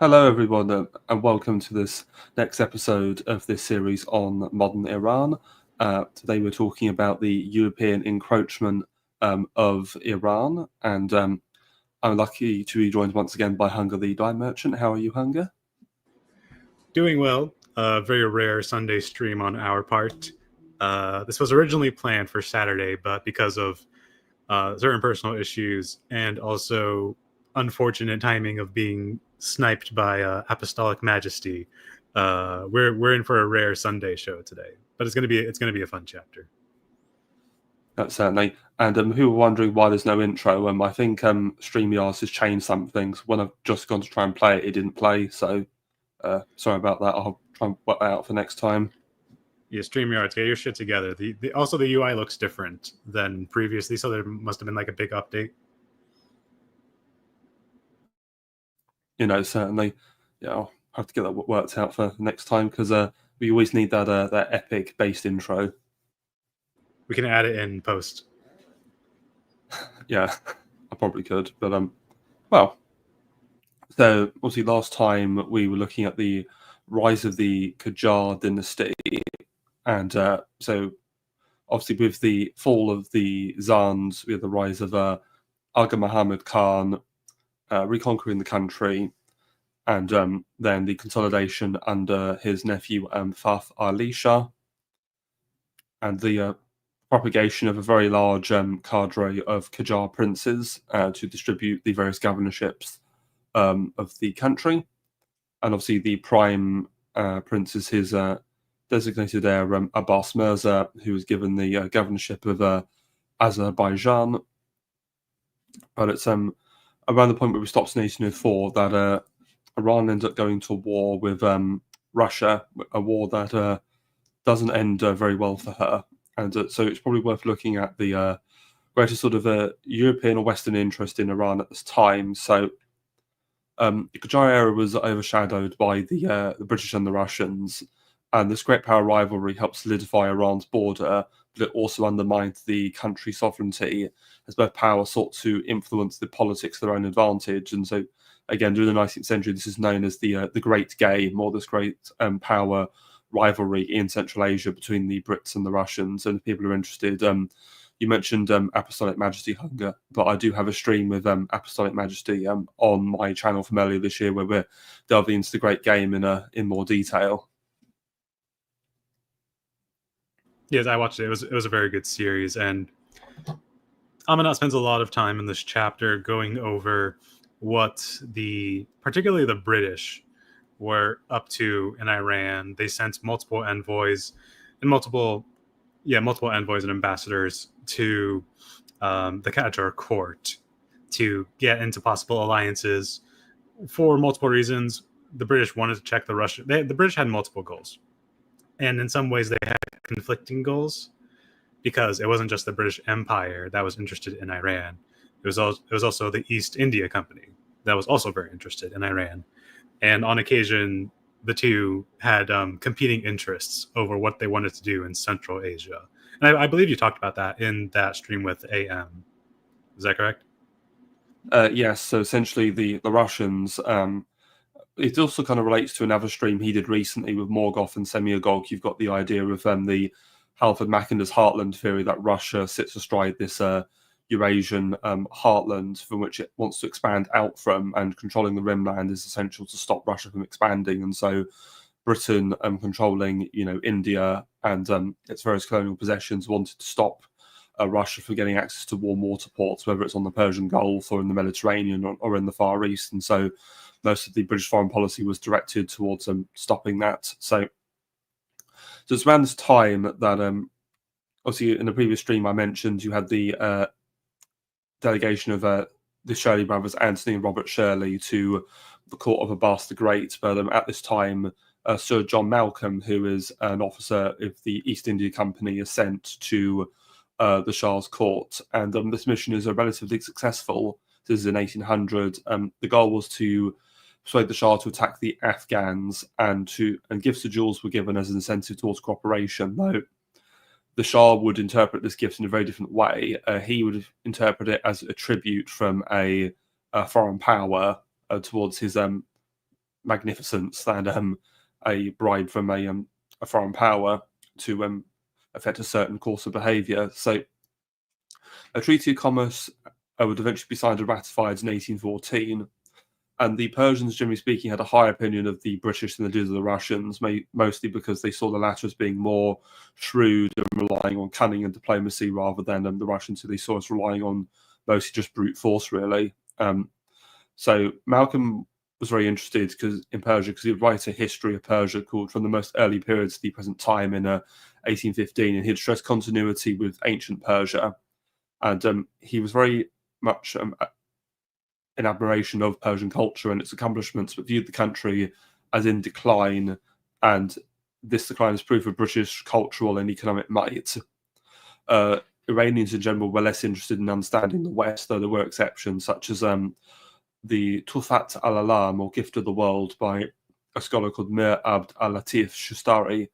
Hello, everyone, and welcome to this next episode of this series on modern Iran. Today, we're talking about the European encroachment of Iran, and I'm lucky to be joined once again by Hunger, the dye merchant. How are you, Hunger? Doing well. Very rare Sunday stream on our part. This was originally planned for Saturday, but because of certain personal issues and also unfortunate timing of being sniped by Apostolic Majesty, we're in for a rare Sunday show today. But it's gonna be a fun chapter. Certainly. And who were wondering why there's no intro? I think StreamYard has changed some things. When I've just gone to try and play it, it didn't play. So sorry about that. I'll try and work that out for next time. Yeah, StreamYard, get your shit together. Also the UI looks different than previously, so there must have been like a big update. Certainly, yeah, I'll have to get that worked out for next time because we always need that epic based intro. We can add it in post. Yeah, I probably could, but well. So obviously, last time we were looking at the rise of the Qajar dynasty, and so obviously with the fall of the Zans, we had the rise of Aga Muhammad Khan reconquering the country, and then the consolidation under his nephew Fath Ali Shah, and the propagation of a very large cadre of Qajar princes to distribute the various governorships of the country. And obviously the prime prince is his designated heir, Abbas Mirza, who was given the governorship of Azerbaijan. But it's around the point where we stopped in 1804 that Iran ended up going to war with Russia, a war that doesn't end very well for her. And so it's probably worth looking at the greater sort of European or Western interest in Iran at this time. So the Qajar era was overshadowed by the British and the Russians, and this great power rivalry helped solidify Iran's border, but it also undermined the country's sovereignty as both powers sought to influence the politics to their own advantage. And so, again, during the 19th century, this is known as the Great Game, or this great power rivalry in Central Asia between the Brits and the Russians. And if people are interested, you mentioned Apostolic Majesty, Hunger, but I do have a stream with Apostolic Majesty on my channel from earlier this year where we're delving into the Great Game in more detail. Yes, I watched it. It was a very good series, and Amanat spends a lot of time in this chapter going over what particularly the British were up to in Iran. They sent multiple envoys and ambassadors to the Qajar court to get into possible alliances for multiple reasons. The British wanted to check the Russian. The British had multiple goals, and in some ways they had conflicting goals because it wasn't just the British Empire that was interested in Iran. It was also the East India Company that was also very interested in Iran. And on occasion, the two had competing interests over what they wanted to do in Central Asia. And I believe you talked about that in that stream with AM. Is that correct? Yes. So essentially, the Russians. It also kind of relates to another stream he did recently with Morgoth and Semyagog. You've got the idea of the Halford Mackinder's heartland theory that Russia sits astride this Eurasian heartland from which it wants to expand out from, and controlling the rimland is essential to stop Russia from expanding. And so Britain controlling India and its various colonial possessions wanted to stop Russia from getting access to warm water ports, whether it's on the Persian Gulf or in the Mediterranean or in the Far East. And so most of the British foreign policy was directed towards stopping that. So it's around this time that obviously in the previous stream I mentioned you had the delegation of the Shirley brothers, Anthony and Robert Shirley, to the court of Abbas the Great. But at this time, Sir John Malcolm, who is an officer of the East India Company, is sent to the Shah's court. And this mission is relatively successful. This is in 1800. The goal was to persuade the Shah to attack the Afghans, and gifts of jewels were given as an incentive towards cooperation, though the Shah would interpret this gift in a very different way. He would interpret it as a tribute from a foreign power towards his magnificence than a bribe from a foreign power to affect a certain course of behaviour. So a Treaty of Commerce would eventually be signed and ratified in 1814. And the Persians, generally speaking, had a higher opinion of the British than they did of the Russians, mostly because they saw the latter as being more shrewd and relying on cunning and diplomacy rather than the Russians, who they saw as relying on mostly just brute force, really. So Malcolm was very interested in Persia because he would write a history of Persia called From the Most Early Periods to the Present Time in 1815, and he'd stress continuity with ancient Persia. And he was very much in admiration of Persian culture and its accomplishments, but viewed the country as in decline, and this decline is proof of British cultural and economic might. Iranians in general were less interested in understanding the West, though there were exceptions, such as the Tufat al-Alam, or Gift of the World, by a scholar called Mir Abd al-Latif Shustari,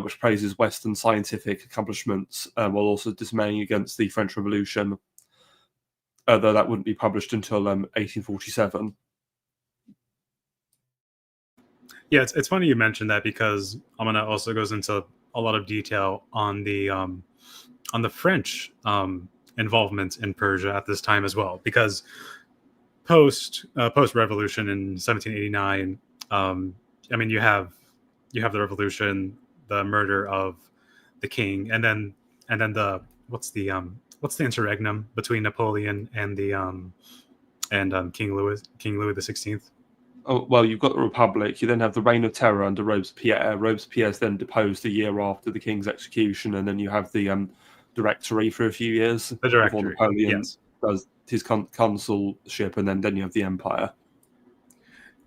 which praises Western scientific accomplishments while also dismaying against the French Revolution, though that wouldn't be published until 1847. Yeah, it's funny you mentioned that, because Amana also goes into a lot of detail on the French involvement in Persia at this time as well, because post revolution in 1789, I mean, you have the revolution, the murder of the king, and then the what's the interregnum between Napoleon and King Louis the 16th. Oh, well, you've got the Republic. You then have the Reign of Terror under Robespierre. Robespierre's then deposed a year after the king's execution, and then you have the Directory for a few years. The Directory, before Napoleon yes, does his consulship, and then you have the Empire.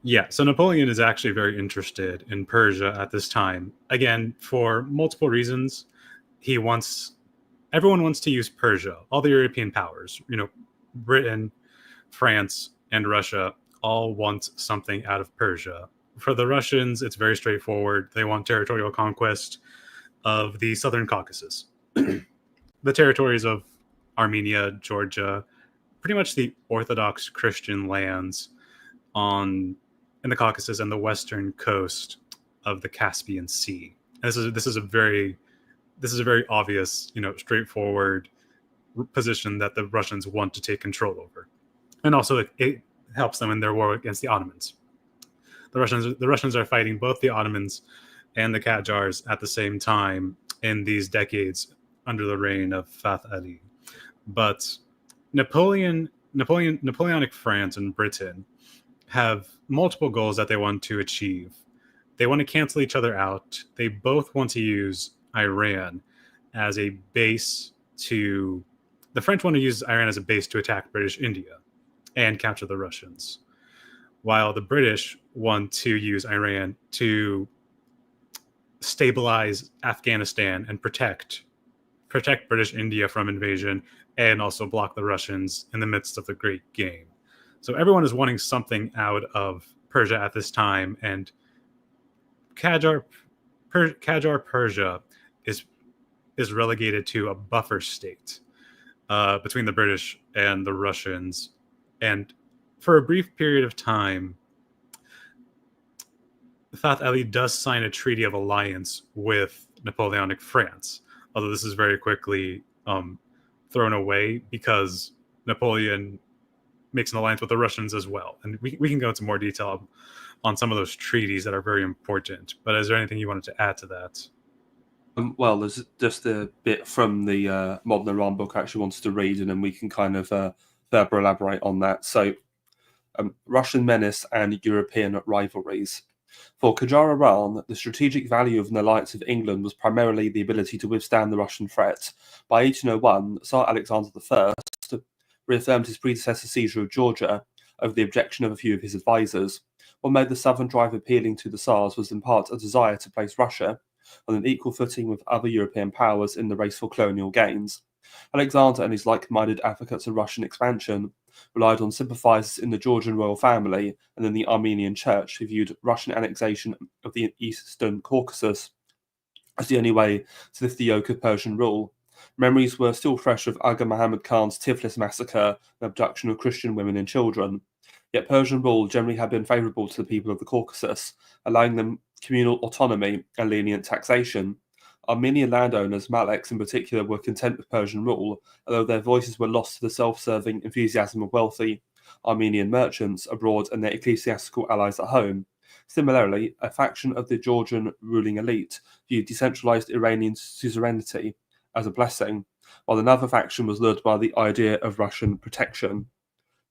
Yeah, so Napoleon is actually very interested in Persia at this time. Again, for multiple reasons. Everyone wants to use Persia. All the European powers, Britain, France, and Russia, all want something out of Persia. For the Russians, it's very straightforward. They want territorial conquest of the Southern Caucasus. The territories of Armenia, Georgia, pretty much the Orthodox Christian lands in the Caucasus and the western coast of the Caspian Sea. And this is a very obvious, straightforward position that the Russians want to take control over, and also it helps them in their war against the Ottomans. The Russians are fighting both the Ottomans and the Qajars at the same time in these decades under the reign of Fath Ali. But Napoleonic France and Britain have multiple goals that they want to achieve. They want to cancel each other out. They both want to use Iran as a base to... The French want to use Iran as a base to attack British India and capture the Russians, while the British want to use Iran to stabilize Afghanistan and protect British India from invasion, and also block the Russians in the midst of the Great Game. So everyone is wanting something out of Persia at this time, and Qajar Persia is relegated to a buffer state between the British and the Russians. And for a brief period of time, Fath Ali does sign a treaty of alliance with Napoleonic France, although this is very quickly thrown away because Napoleon makes an alliance with the Russians as well. And we can go into more detail on some of those treaties that are very important. But is there anything you wanted to add to that? Well, there's just a bit from the Modern Iran book I actually wanted to read, and then we can kind of further elaborate on that. So, Russian menace and European rivalries. For Qajar Iran, the strategic value of an alliance with England was primarily the ability to withstand the Russian threat. By 1801, Tsar Alexander I reaffirmed his predecessor's seizure of Georgia over the objection of a few of his advisors. What made the southern drive appealing to the Tsars was in part a desire to place Russia on an equal footing with other European powers in the race for colonial gains. Alexander and his like-minded advocates of Russian expansion relied on sympathizers in the Georgian royal family and in the Armenian church, who viewed Russian annexation of the eastern Caucasus as the only way to lift the yoke of Persian rule. Memories were still fresh of Aga Muhammad Khan's Tiflis massacre and abduction of Christian women and children. Yet Persian rule generally had been favourable to the people of the Caucasus, allowing them communal autonomy and lenient taxation. Armenian landowners, Maleks in particular, were content with Persian rule, although their voices were lost to the self-serving enthusiasm of wealthy Armenian merchants abroad and their ecclesiastical allies at home. Similarly, a faction of the Georgian ruling elite viewed decentralized Iranian suzerainty as a blessing, while another faction was lured by the idea of Russian protection.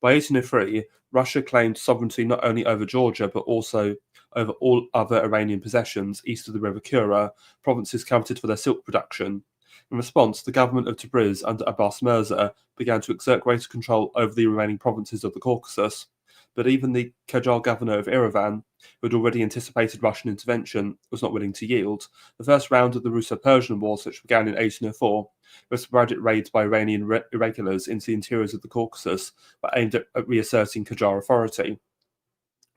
By 1803, Russia claimed sovereignty not only over Georgia but also over all other Iranian possessions east of the river Kura, provinces coveted for their silk production. In response, the government of Tabriz under Abbas Mirza began to exert greater control over the remaining provinces of the Caucasus. But even the Qajar governor of Yerevan, who had already anticipated Russian intervention, was not willing to yield. The first round of the Russo-Persian War, which began in 1804, were sporadic raids by Iranian irregulars into the interiors of the Caucasus, were aimed at reasserting Qajar authority.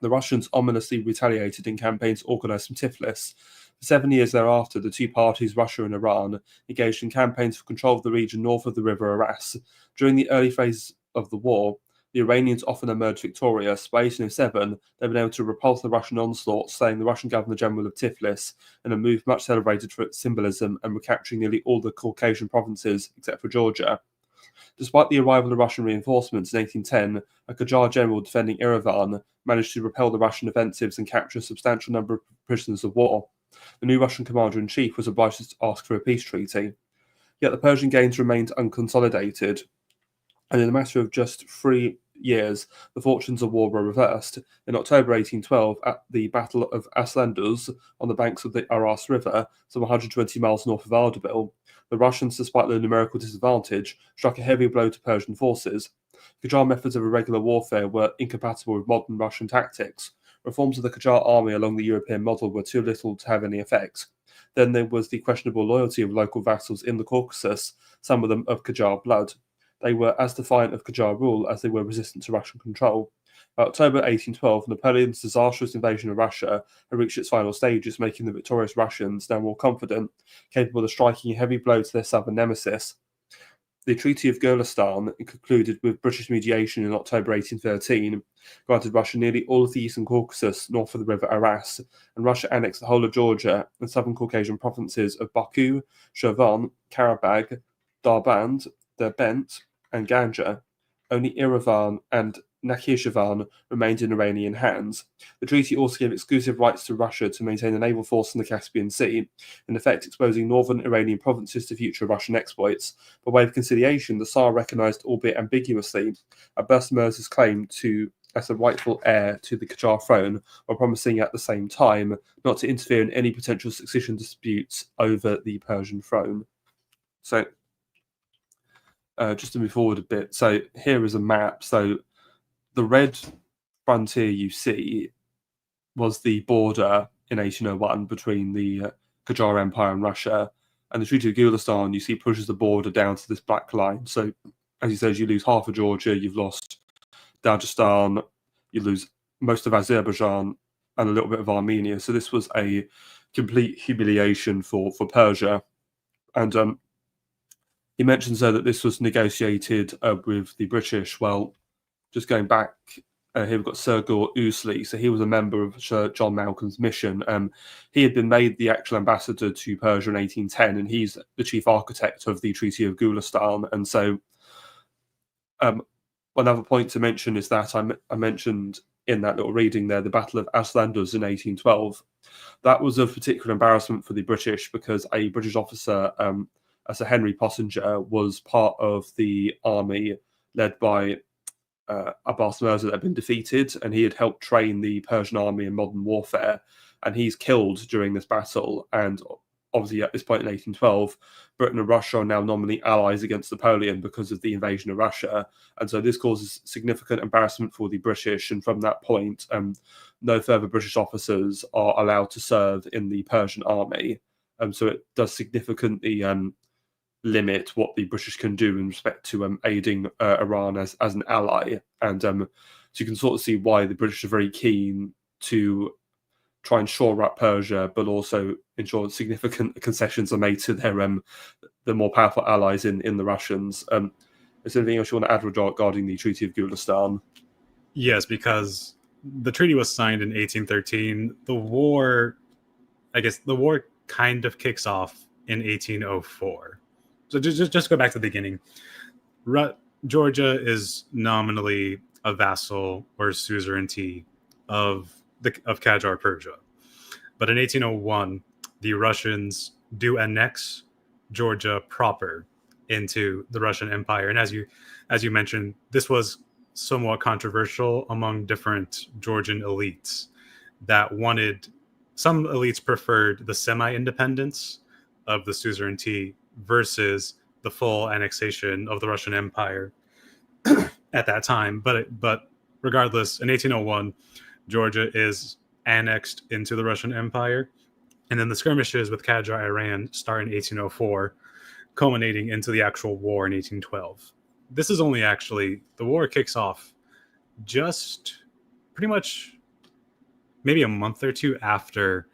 The Russians ominously retaliated in campaigns organised from Tiflis. For 7 years thereafter, the two parties, Russia and Iran, engaged in campaigns for control of the region north of the river Aras. During the early phase of the war, the Iranians often emerged victorious. By 1807, they had been able to repulse the Russian onslaught, slaying the Russian Governor-General of Tiflis, in a move much celebrated for its symbolism and recapturing nearly all the Caucasian provinces except for Georgia. Despite the arrival of Russian reinforcements in 1810, a Qajar general defending Yerevan managed to repel the Russian offensives and capture a substantial number of prisoners of war. The new Russian commander-in-chief was obliged to ask for a peace treaty. Yet the Persian gains remained unconsolidated, and in a matter of just 3 years, the fortunes of war were reversed. In October 1812, at the Battle of Aslanduz, on the banks of the Aras River, some 120 miles north of Ardabil, the Russians, despite their numerical disadvantage, struck a heavy blow to Persian forces. Qajar methods of irregular warfare were incompatible with modern Russian tactics. Reforms of the Qajar army along the European model were too little to have any effect. Then there was the questionable loyalty of local vassals in the Caucasus, some of them of Qajar blood. They were as defiant of Qajar rule as they were resistant to Russian control. By October 1812, Napoleon's disastrous invasion of Russia had reached its final stages, making the victorious Russians now more confident, capable of striking a heavy blow to their southern nemesis. The Treaty of Turkmenchay, concluded with British mediation in October 1813, granted Russia nearly all of the eastern Caucasus north of the river Aras, and Russia annexed the whole of Georgia and southern Caucasian provinces of Baku, Shirvan, Karabakh, Darband, Derbent, and Ganja. Only Yerevan and Nakhchivan remained in Iranian hands. The treaty also gave exclusive rights to Russia to maintain a naval force in the Caspian Sea, in effect exposing northern Iranian provinces to future Russian exploits. By way of conciliation, the Tsar recognised, albeit ambiguously, Abbas Mirza's claim as the rightful heir to the Qajar throne, while promising at the same time not to interfere in any potential succession disputes over the Persian throne. So, just to move forward a bit, so here is a map. So the red frontier you see was the border in 1801 between the Qajar Empire and Russia, and the Treaty of Gulistan you see pushes the border down to this black line. So, as he says, you lose half of Georgia, you've lost Dagestan, you lose most of Azerbaijan, and a little bit of Armenia. So this was a complete humiliation for Persia, and he mentions there that this was negotiated with the British. Well, just going back, here we've got Sir Gore Ouseley. So he was a member of Sir John Malcolm's mission. He had been made the actual ambassador to Persia in 1810, and he's the chief architect of the Treaty of Gulistan. And so another point to mention is that I mentioned in that little reading there, the Battle of Aslanduz in 1812. That was of particular embarrassment for the British because a British officer, Sir Henry Pottinger, was part of the army led by Abbas Mirza that had been defeated, and he had helped train the Persian army in modern warfare, and he's killed during this battle. And obviously at this point in 1812, Britain and Russia are now nominally allies against Napoleon because of the invasion of Russia, and so this causes significant embarrassment for the British, and from that point no further British officers are allowed to serve in the Persian army. So it does significantly limit what the British can do in respect to aiding Iran as an ally. And so you can sort of see why the British are very keen to try and shore up Persia, but also ensure significant concessions are made to their the more powerful allies in the Russians. Is there anything else you want to add regarding the Treaty of Gulistan? Yes, because the treaty was signed in 1813. The war kind of kicks off in 1804. So just go back to the beginning. Georgia is nominally a vassal or suzerainty of Qajar Persia. But in 1801, the Russians do annex Georgia proper into the Russian Empire. And as you mentioned, this was somewhat controversial among different Georgian elites that wanted. Some elites preferred the semi-independence of the suzerainty versus the full annexation of the Russian Empire at that time. But regardless, in 1801, Georgia is annexed into the Russian Empire. And then the skirmishes with Qajar Iran start in 1804, culminating into the actual war in 1812. This is only actually, the war kicks off just pretty much maybe a month or two after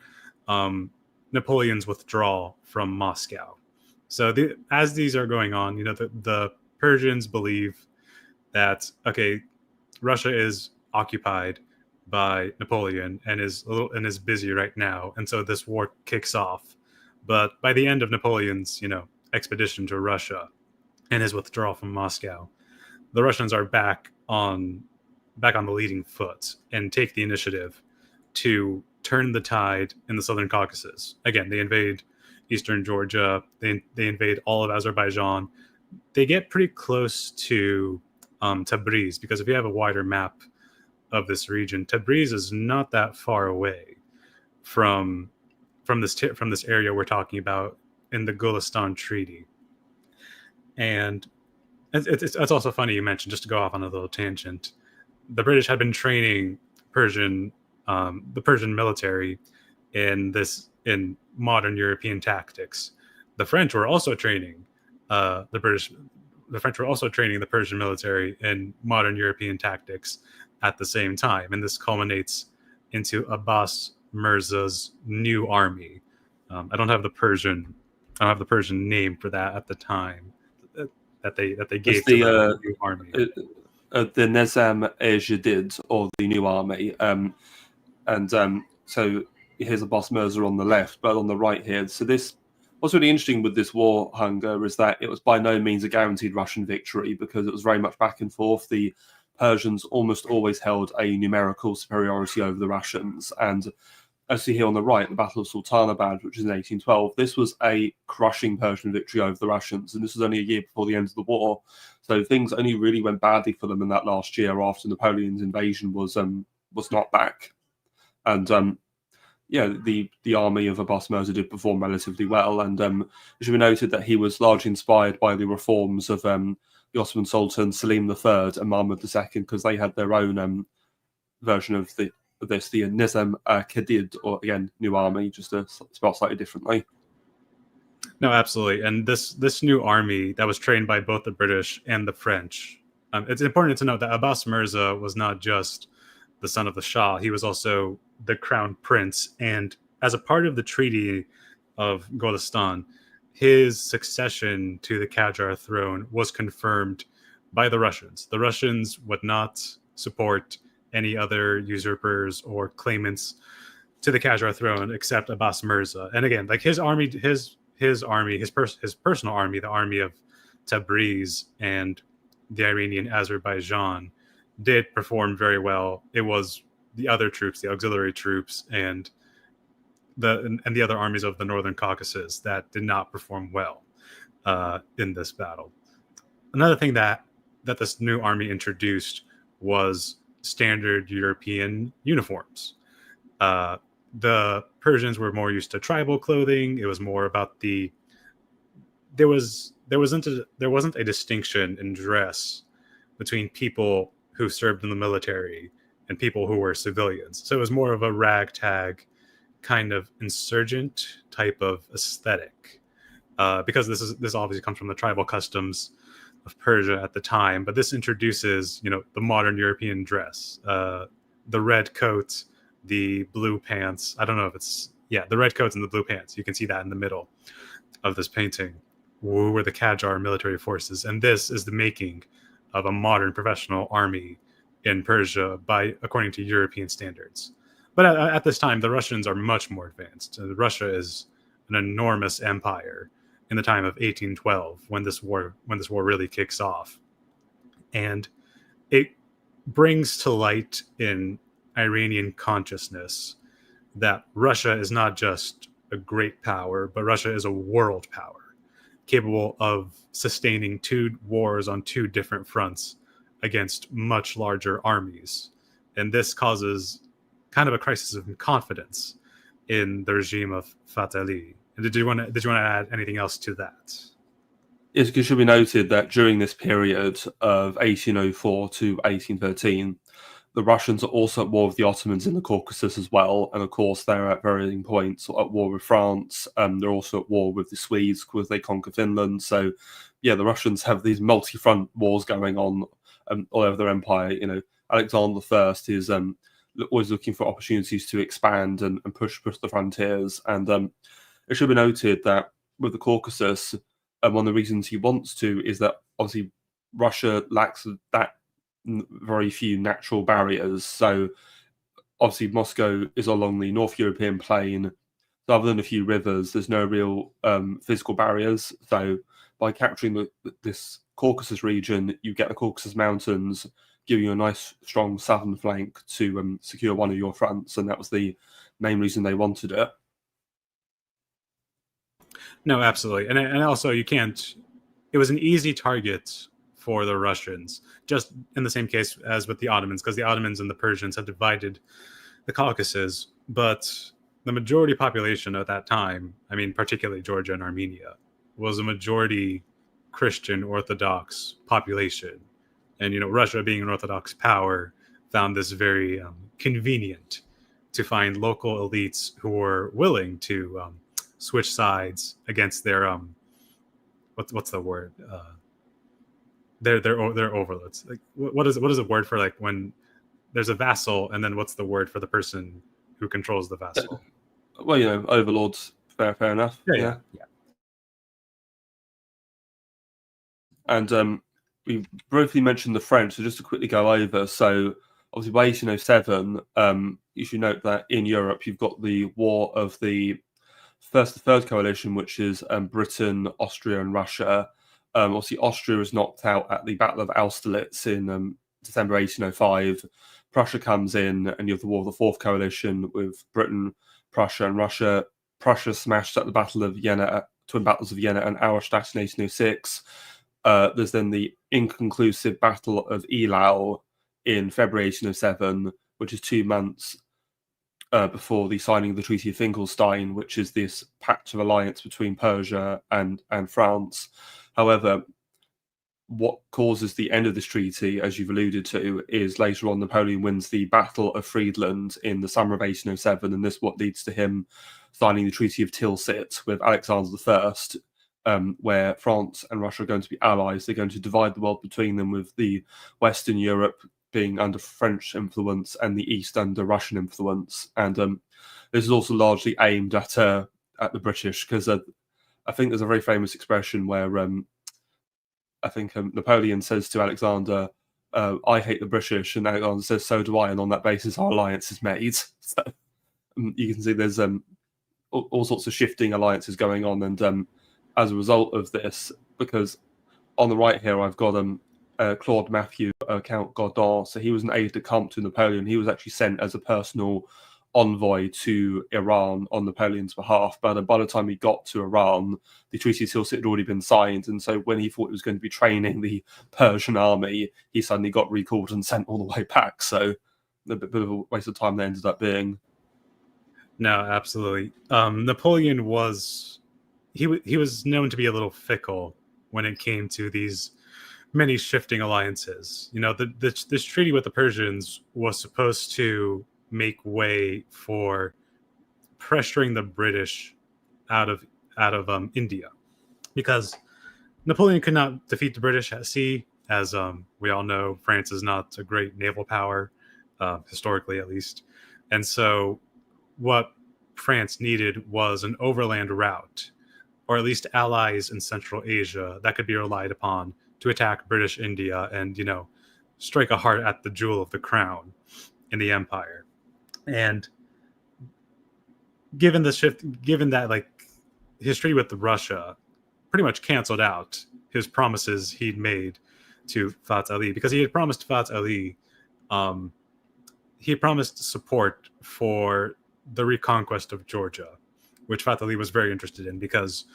Napoleon's withdrawal from Moscow. So as these are going on, the Persians believe that, okay, Russia is occupied by Napoleon and is busy right now, and so this war kicks off. But by the end of Napoleon's expedition to Russia and his withdrawal from Moscow, the Russians are back on the leading foot and take the initiative to turn the tide in the Southern Caucasus. Again, they invade eastern Georgia. They invade all of Azerbaijan. They get pretty close to Tabriz, because if you have a wider map of this region, Tabriz is not that far away from this area we're talking about in the Gulistan Treaty. And it's also funny you mentioned, just to go off on a little tangent, the British had been training the Persian military in modern European tactics. The French were also training the French were also training the Persian military in modern European tactics at the same time, and this culminates into Abbas Mirza's new army. I don't have the Persian name for that at the time that they gave to the new army. The Nizam-e-Jadid, or the new army, so here's Abbas Mirza on the left, but on the right here. So what's really interesting with this war, Hunger, is that it was by no means a guaranteed Russian victory, because it was very much back and forth. The Persians almost always held a numerical superiority over the Russians. And as you see here on the right, the Battle of Sultanabad, which is in 1812, this was a crushing Persian victory over the Russians. And this was only a year before the end of the war. So things only really went badly for them in that last year after Napoleon's invasion was not back. And the army of Abbas Mirza did perform relatively well, and it should be noted that he was largely inspired by the reforms of the Ottoman Sultan Selim III and Mahmud II, because they had their own version of the Nizam-e-Jadid, or again, new army, just spelled slightly differently. No, absolutely. And this new army that was trained by both the British and the French, it's important to note that Abbas Mirza was not just the son of the Shah, he was also the crown prince, and as a part of the Treaty of Gulistan, his succession to the Qajar throne was confirmed by the Russians. The Russians would not support any other usurpers or claimants to the Qajar throne except Abbas Mirza. And again, like his army, his personal army, the army of Tabriz and the Iranian Azerbaijan, did perform very well. It was the other troops, the auxiliary troops, and the other armies of the Northern Caucasus that did not perform well in this battle. Another thing that this new army introduced was standard European uniforms. The Persians were more used to tribal clothing. It was more about there wasn't a distinction in dress between people who served in the military and people who were civilians. So it was more of a ragtag kind of insurgent type of aesthetic, because this obviously comes from the tribal customs of Persia at the time. But this introduces, the modern European dress, the red coat, the blue pants. I don't know if the red coats and the blue pants. You can see that in the middle of this painting, were the Qajar military forces, and this is the making of a modern professional army in Persia according to European standards. But at this time, the Russians are much more advanced. Russia is an enormous empire in the time of 1812 when this war really kicks off, and it brings to light in Iranian consciousness that Russia is not just a great power, but Russia is a world power, capable of sustaining 2 wars on 2 different fronts against much larger armies. And this causes kind of a crisis of confidence in the regime of Fatih Ali. And did you want to add anything else to that? It should be noted that during this period of 1804 to 1813, the Russians are also at war with the Ottomans in the Caucasus as well. And of course, they're at varying points at war with France. They're also at war with the Swedes because they conquer Finland. So, yeah, the Russians have these multi-front wars going on all over their empire. You know, Alexander I is always looking for opportunities to expand and push the frontiers. And it should be noted that with the Caucasus, one of the reasons he wants to is that obviously Russia lacks that very few natural barriers. So obviously Moscow is along the North European plain. So other than a few rivers, there's no real physical barriers. So by capturing this Caucasus region, you get the Caucasus Mountains, giving you a nice, strong southern flank to secure one of your fronts. And that was the main reason they wanted it. No, absolutely. And also you can't, it was an easy target for the Russians, just in the same case as with the Ottomans, because the Ottomans and the Persians had divided the Caucasus, but the majority population at that time, I mean, particularly Georgia and Armenia, was a majority Christian Orthodox population. And, you know, Russia being an Orthodox power found this very convenient to find local elites who were willing to switch sides against their what's the word? Their overlords. Like what is a word for like when there's a vassal, and then what's the word for the person who controls the vassal? Well, you know, overlords. Fair enough. Yeah. And we briefly mentioned the French, so just to quickly go over. So obviously by 1807, you should note that in Europe you've got the war of the third coalition, which is Britain, Austria, and Russia. Obviously, Austria was knocked out at the Battle of Austerlitz in December 1805. Prussia comes in, and you have the war of the Fourth Coalition with Britain, Prussia, and Russia. Prussia smashed at the Battle of Vienna, Twin Battles of Vienna and Auerstadt in 1806. There's then the inconclusive Battle of Eylau in February 1807, which is 2 months before the signing of the Treaty of Finkelstein, which is this pact of alliance between Persia and France. However, what causes the end of this treaty, as you've alluded to, is later on Napoleon wins the Battle of Friedland in the summer of 1807, and this is what leads to him signing the Treaty of Tilsit with Alexander I, where France and Russia are going to be allies. They're going to divide the world between them, with the Western Europe being under French influence and the East under Russian influence. And this is also largely aimed at the British, because I think there's a very famous expression where I think Napoleon says to Alexander, I hate the British, and Alexander says, so do I, and on that basis our alliance is made. So you can see there's all sorts of shifting alliances going on, and as a result of this, because on the right here I've got Claude Mathieu, Count Godin, so he was an aide-de-camp to Napoleon. He was actually sent as a personal envoy to Iran on Napoleon's behalf, but by the time he got to Iran, the Treaty of Tilsit had already been signed, and so when he thought he was going to be training the Persian army, he suddenly got recalled and sent all the way back. So a bit of a waste of time they ended up being. No, absolutely. Napoleon was he was known to be a little fickle when it came to these many shifting alliances. You know, this treaty with the Persians was supposed to make way for pressuring the British out of India, because Napoleon could not defeat the British at sea. As we all know, France is not a great naval power, historically at least. And so what France needed was an overland route, or at least allies in Central Asia that could be relied upon to attack British India and, you know, strike a heart at the jewel of the crown in the empire. And given that like his treaty with Russia pretty much canceled out his promises he'd made to Fat Ali, because he had promised Fat Ali, he had promised support for the reconquest of Georgia, which Fat Ali was very interested in, because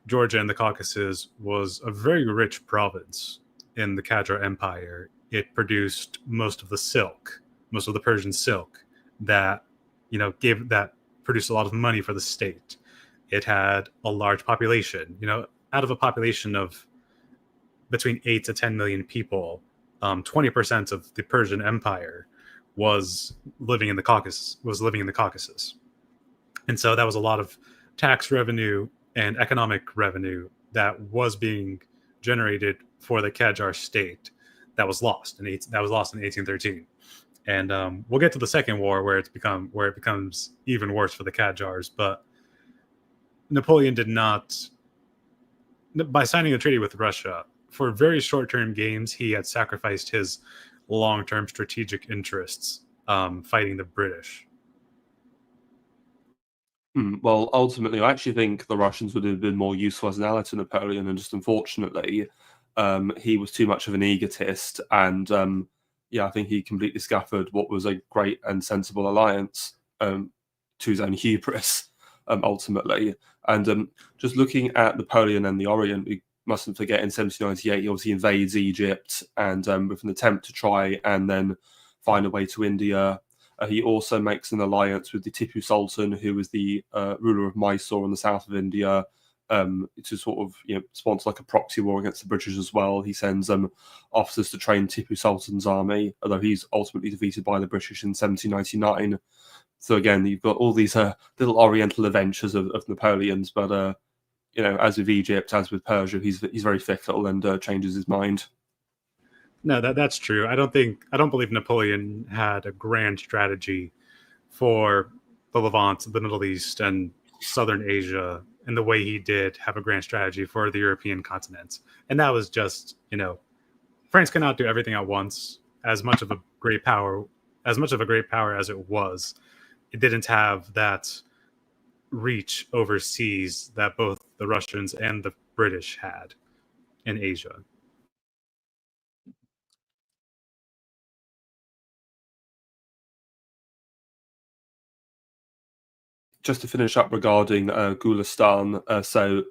Georgia in the Caucasus was a very rich province in the Qajar Empire. It produced most of the silk, most of the Persian silk that, that produced a lot of money for the state. It had a large population. Out of a population of between 8 to 10 million people, 20% of the Persian Empire was living in the Caucasus. And so that was a lot of tax revenue and economic revenue that was being generated for the Qajar state that was lost in 1813. And we'll get to the Second War where it becomes even worse for the Qajars. But Napoleon did not, by signing a treaty with Russia, for very short-term gains, he had sacrificed his long-term strategic interests fighting the British. Well, ultimately, I actually think the Russians would have been more useful as an ally to Napoleon, and just unfortunately, he was too much of an egotist, and I think he completely scuppered what was a great and sensible alliance to his own hubris, ultimately. And just looking at Napoleon and the Orient, we mustn't forget in 1798 he obviously invades Egypt, and with an attempt to try and then find a way to India. He also makes an alliance with the Tipu Sultan, who was the ruler of Mysore in the south of India, to sort of sponsor like a proxy war against the British as well. He sends officers to train Tipu Sultan's army, although he's ultimately defeated by the British in 1799. So again, you've got all these little Oriental adventures of Napoleon's, but as with Egypt, as with Persia, he's very fickle and changes his mind. No, that's true. I don't believe Napoleon had a grand strategy for the Levant, the Middle East, and Southern Asia in the way he did have a grand strategy for the European continent. And that was just, France cannot do everything at once. As much of a great power as it was, it didn't have that reach overseas that both the Russians and the British had in Asia. Just to finish up regarding Gulistan, so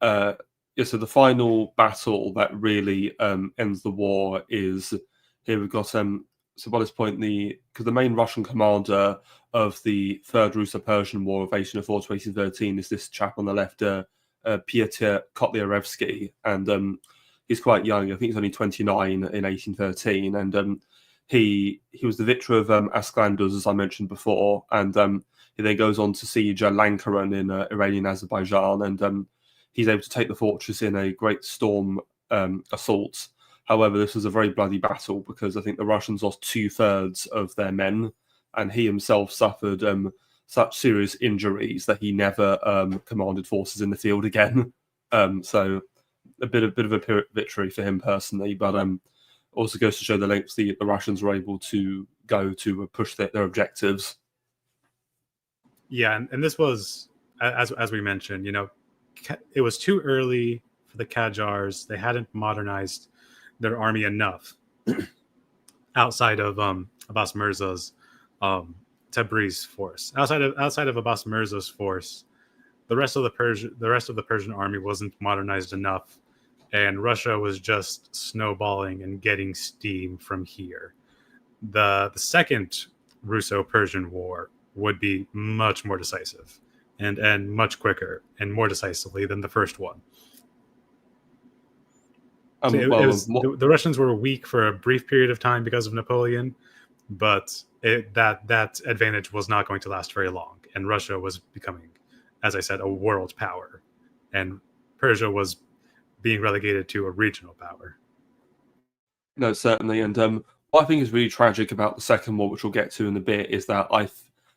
the final battle that really ends the war is here. We've got so by this point, because the main Russian commander of the Third Russo-Persian War of 1804 to 1813 is this chap on the left, Pyotr Kotlyarevsky, and he's quite young. I think he's only 29 in 1813, and he was the victor of Asklanduz, as I mentioned before, and he then goes on to siege Lankaran in Iranian Azerbaijan, and he's able to take the fortress in a great storm assault. However, this was a very bloody battle because I think the Russians lost 2/3 of their men, and he himself suffered such serious injuries that he never commanded forces in the field again. So a bit of a Pyrrhic victory for him personally, but also goes to show the lengths the Russians were able to go to push their objectives. Yeah, and this was, as we mentioned, it was too early for the Qajars. They hadn't modernized their army enough outside of Abbas Mirza's Tabriz force. Outside of Abbas Mirza's force, the rest of the Persian army wasn't modernized enough, and Russia was just snowballing and getting steam from here. The second Russo-Persian War would be much more decisive and much quicker and more decisively than the first one. The Russians were weak for a brief period of time because of Napoleon, but that advantage was not going to last very long. And Russia was becoming, as I said, a world power, and Persia was being relegated to a regional power. No, certainly. And what I think is really tragic about the Second War, which we'll get to in a bit, is that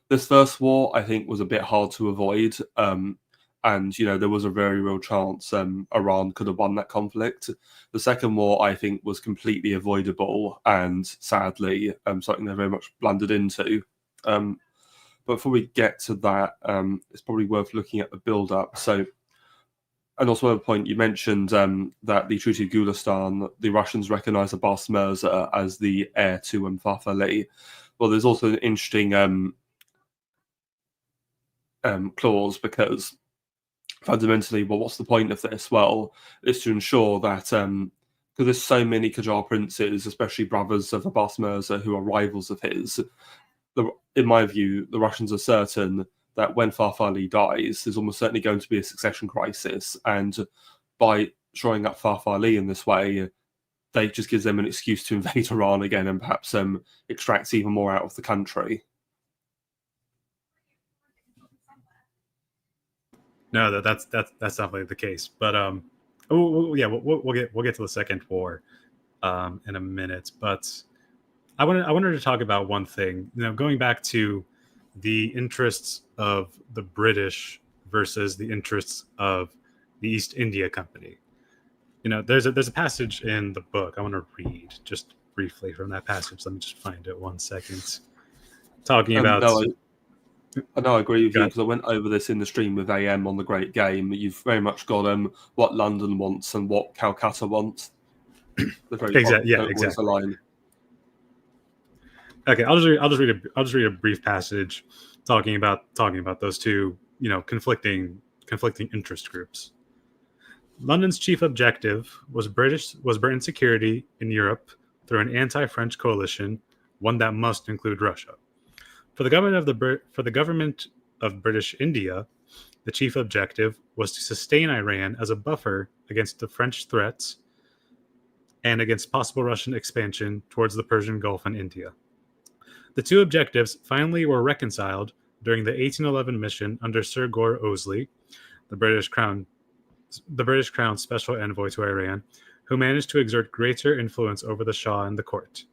this First War, I think, was a bit hard to avoid. and there was a very real chance Iran could have won that conflict. The second war, I think, was completely avoidable, and sadly, something they very much blundered into. But before we get to that, it's probably worth looking at the build-up. So, and also another point, you mentioned that the Treaty of Gulistan, the Russians recognize Abbas Mirza as the heir to Farfali. Well, there's also an interesting clause, because fundamentally, well, what's the point of this? Well, it's to ensure that because there's so many Qajar princes, especially brothers of Abbas Mirza, who are rivals of his. In my view, the Russians are certain that when Farfali dies, there's almost certainly going to be a succession crisis, and by shoring up Farfali in this way, they just gives them an excuse to invade Iran again and perhaps extracts even more out of the country. No, that's definitely the case. But we'll get to the second war in a minute. But I wanted to talk about one thing. Going back to the interests of the British versus the interests of the East India Company. There's a passage in the book I want to read just briefly from that passage. Let me just find it 1 second. Talking about. I agree with you, because I went over this in the stream with AM on the Great Game. You've very much got what London wants and what Calcutta wants. Exactly. Aligned. Okay, I'll just read a brief passage talking about those two, conflicting interest groups. London's chief objective was Britain's security in Europe through an anti-French coalition, one that must include Russia. For the government of British India, the chief objective was to sustain Iran as a buffer against the French threats and against possible Russian expansion towards the Persian Gulf and India. The two objectives finally were reconciled during the 1811 mission under Sir Gore Ouseley, the British Crown's special envoy to Iran, who managed to exert greater influence over the Shah and the court.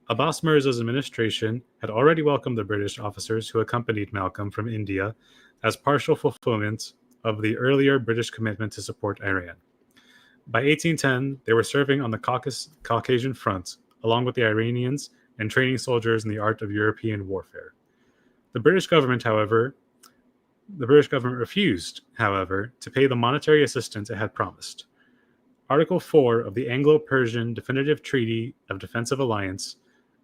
Abbas Mirza's administration had already welcomed the British officers who accompanied Malcolm from India as partial fulfillment of the earlier British commitment to support Iran. By 1810, they were serving on the Caucasian front, along with the Iranians, and training soldiers in the art of European warfare. The British government refused, however, to pay the monetary assistance it had promised. Article 4 of the Anglo-Persian Definitive Treaty of Defensive Alliance,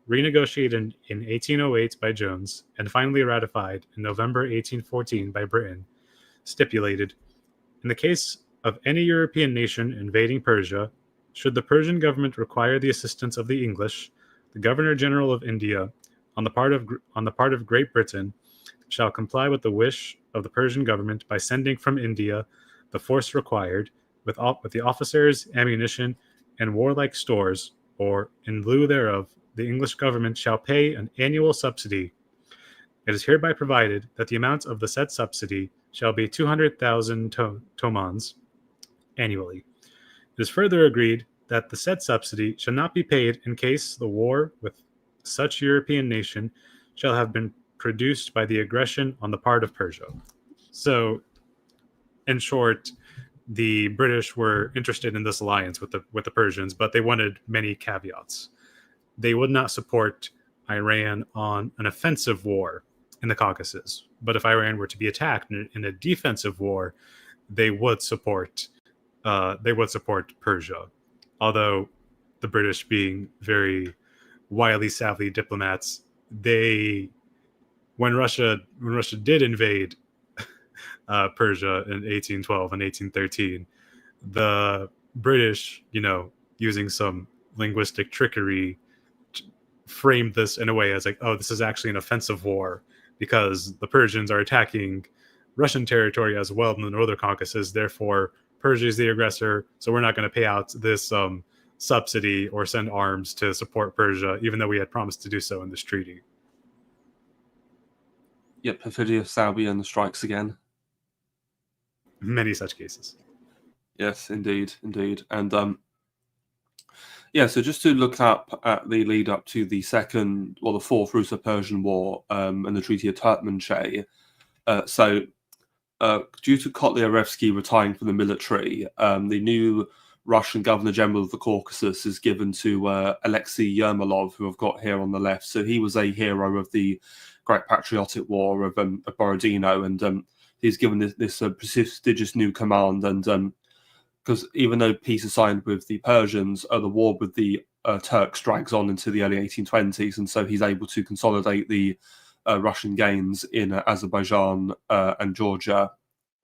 renegotiated in 1808 by Jones and finally ratified in November 1814 by Britain, stipulated, in the case of any European nation invading Persia, should the Persian government require the assistance of the English, the Governor-General of India, on the part of Great Britain, shall comply with the wish of the Persian government by sending from India the force required, with the officers, ammunition, and warlike stores, or, in lieu thereof, the English government shall pay an annual subsidy. It is hereby provided that the amount of the said subsidy shall be 200,000 tomans annually. It is further agreed that the said subsidy shall not be paid in case the war with such European nation shall have been produced by the aggression on the part of Persia. So, in short, the British were interested in this alliance with the Persians, but they wanted many caveats. They would not support Iran on an offensive war in the Caucasus, but if Iran were to be attacked in a defensive war, they would support Persia. Although the British, being very wily, savvy diplomats, when Russia did invade Persia in 1812 and 1813, the British, using some linguistic trickery, framed this in a way as like, oh, this is actually an offensive war because the Persians are attacking Russian territory as well in the Northern Caucasus. Therefore, Persia is the aggressor, so we're not going to pay out this subsidy or send arms to support Persia, even though we had promised to do so in this treaty. Yep, perfidious Albion strikes again. Many such cases. Yes, indeed. And so just to look up at the lead up to the fourth Russo-Persian War and the Treaty of Turkmenchay. So due to Kotlyarsky retiring from the military, the new Russian Governor General of the Caucasus is given to Alexei Yermolov, who I've got here on the left. So he was a hero of the Great Patriotic War of Borodino, and he's given this prestigious new command. And because even though peace is signed with the Persians, the war with the Turks drags on into the early 1820s, and so he's able to consolidate the Russian gains in Azerbaijan and Georgia.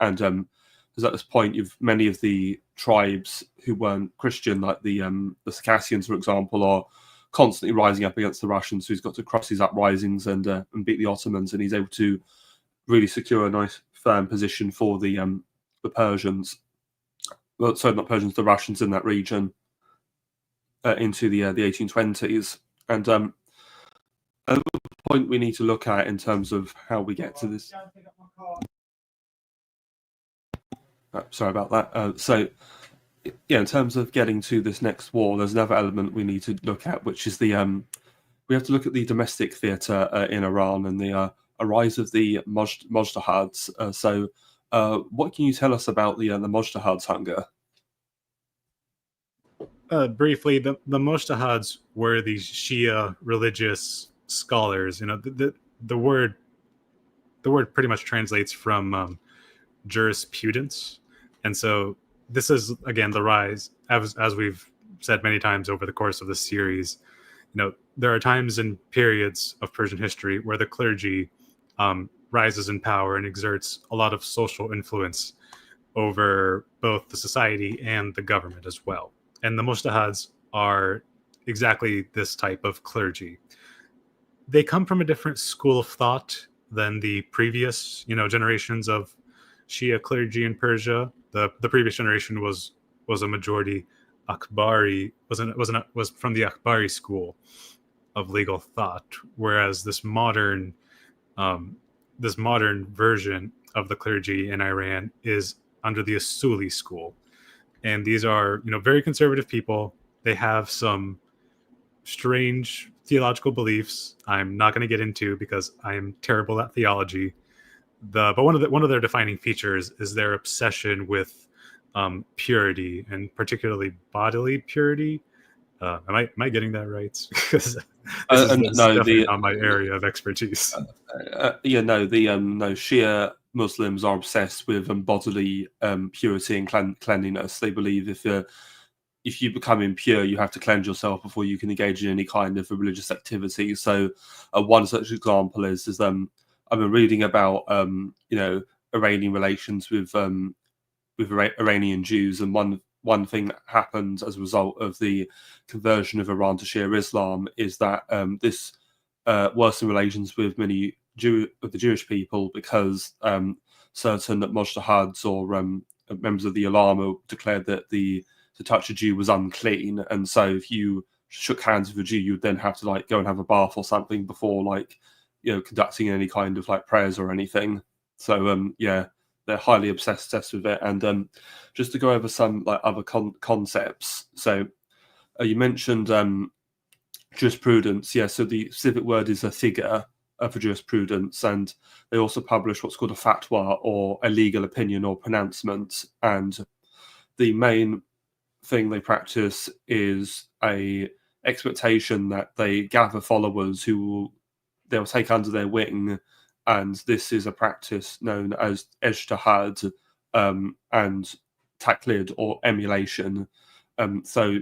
And because at this point, you've many of the tribes who weren't Christian, like the Circassians, for example, are constantly rising up against the Russians. So he's got to crush these uprisings and beat the Ottomans, and he's able to really secure a nice firm position for the Persians. Well, sorry, not Persians, the Russians in that region into the 1820s. And another point we need to look at in terms of how we get to this. Sorry about that. So, yeah, in terms of getting to this next war, there's another element we need to look at, which is the we have to look at the domestic theatre in Iran and the rise of the Mujtahids. So, what can you tell us about the Mujtahids, Hunger? Briefly, the Mujtahids were these Shia religious scholars. You know, the word pretty much translates from jurisprudence, and so this is again the rise, as we've said many times over the course of this series. You know, there are times and periods of Persian history where the clergy rises in power and exerts a lot of social influence over both the society and the government as well. And the Mujtahids are exactly this type of clergy. They come from a different school of thought than the previous, generations of Shia clergy in Persia. The previous generation was a majority Akbari, was from the Akbari school of legal thought, whereas this modern version of the clergy in Iran is under the Asuli school. And these are, very conservative people. They have some strange theological beliefs I'm not going to get into because I am terrible at theology. But one of their defining features is their obsession with purity, and particularly bodily purity. Am I getting that right? Because this is definitely not my area of expertise. The Shia Muslims are obsessed with bodily purity and cleanliness. They believe if you become impure, you have to cleanse yourself before you can engage in any kind of religious activity. So one such example is I've been reading about Iranian relations with Iranian Jews, and one thing that happened as a result of the conversion of Iran to Shia Islam is that this worsened relations with many of the Jewish people, because certain Mujtahids or members of the Ulama declared that to touch a Jew was unclean, and so if you shook hands with a Jew, you'd then have to go and have a bath or something before conducting any kind of prayers or anything. So they're highly obsessed with it. And just to go over some other concepts. So you mentioned jurisprudence. Yeah, so the specific word is a figure for jurisprudence, and they also publish what's called a fatwa, or a legal opinion or pronouncement. And the main thing they practice is a expectation that they gather followers who they'll take under their wing, and this is a practice known as ijtihad and taqlid, or emulation. So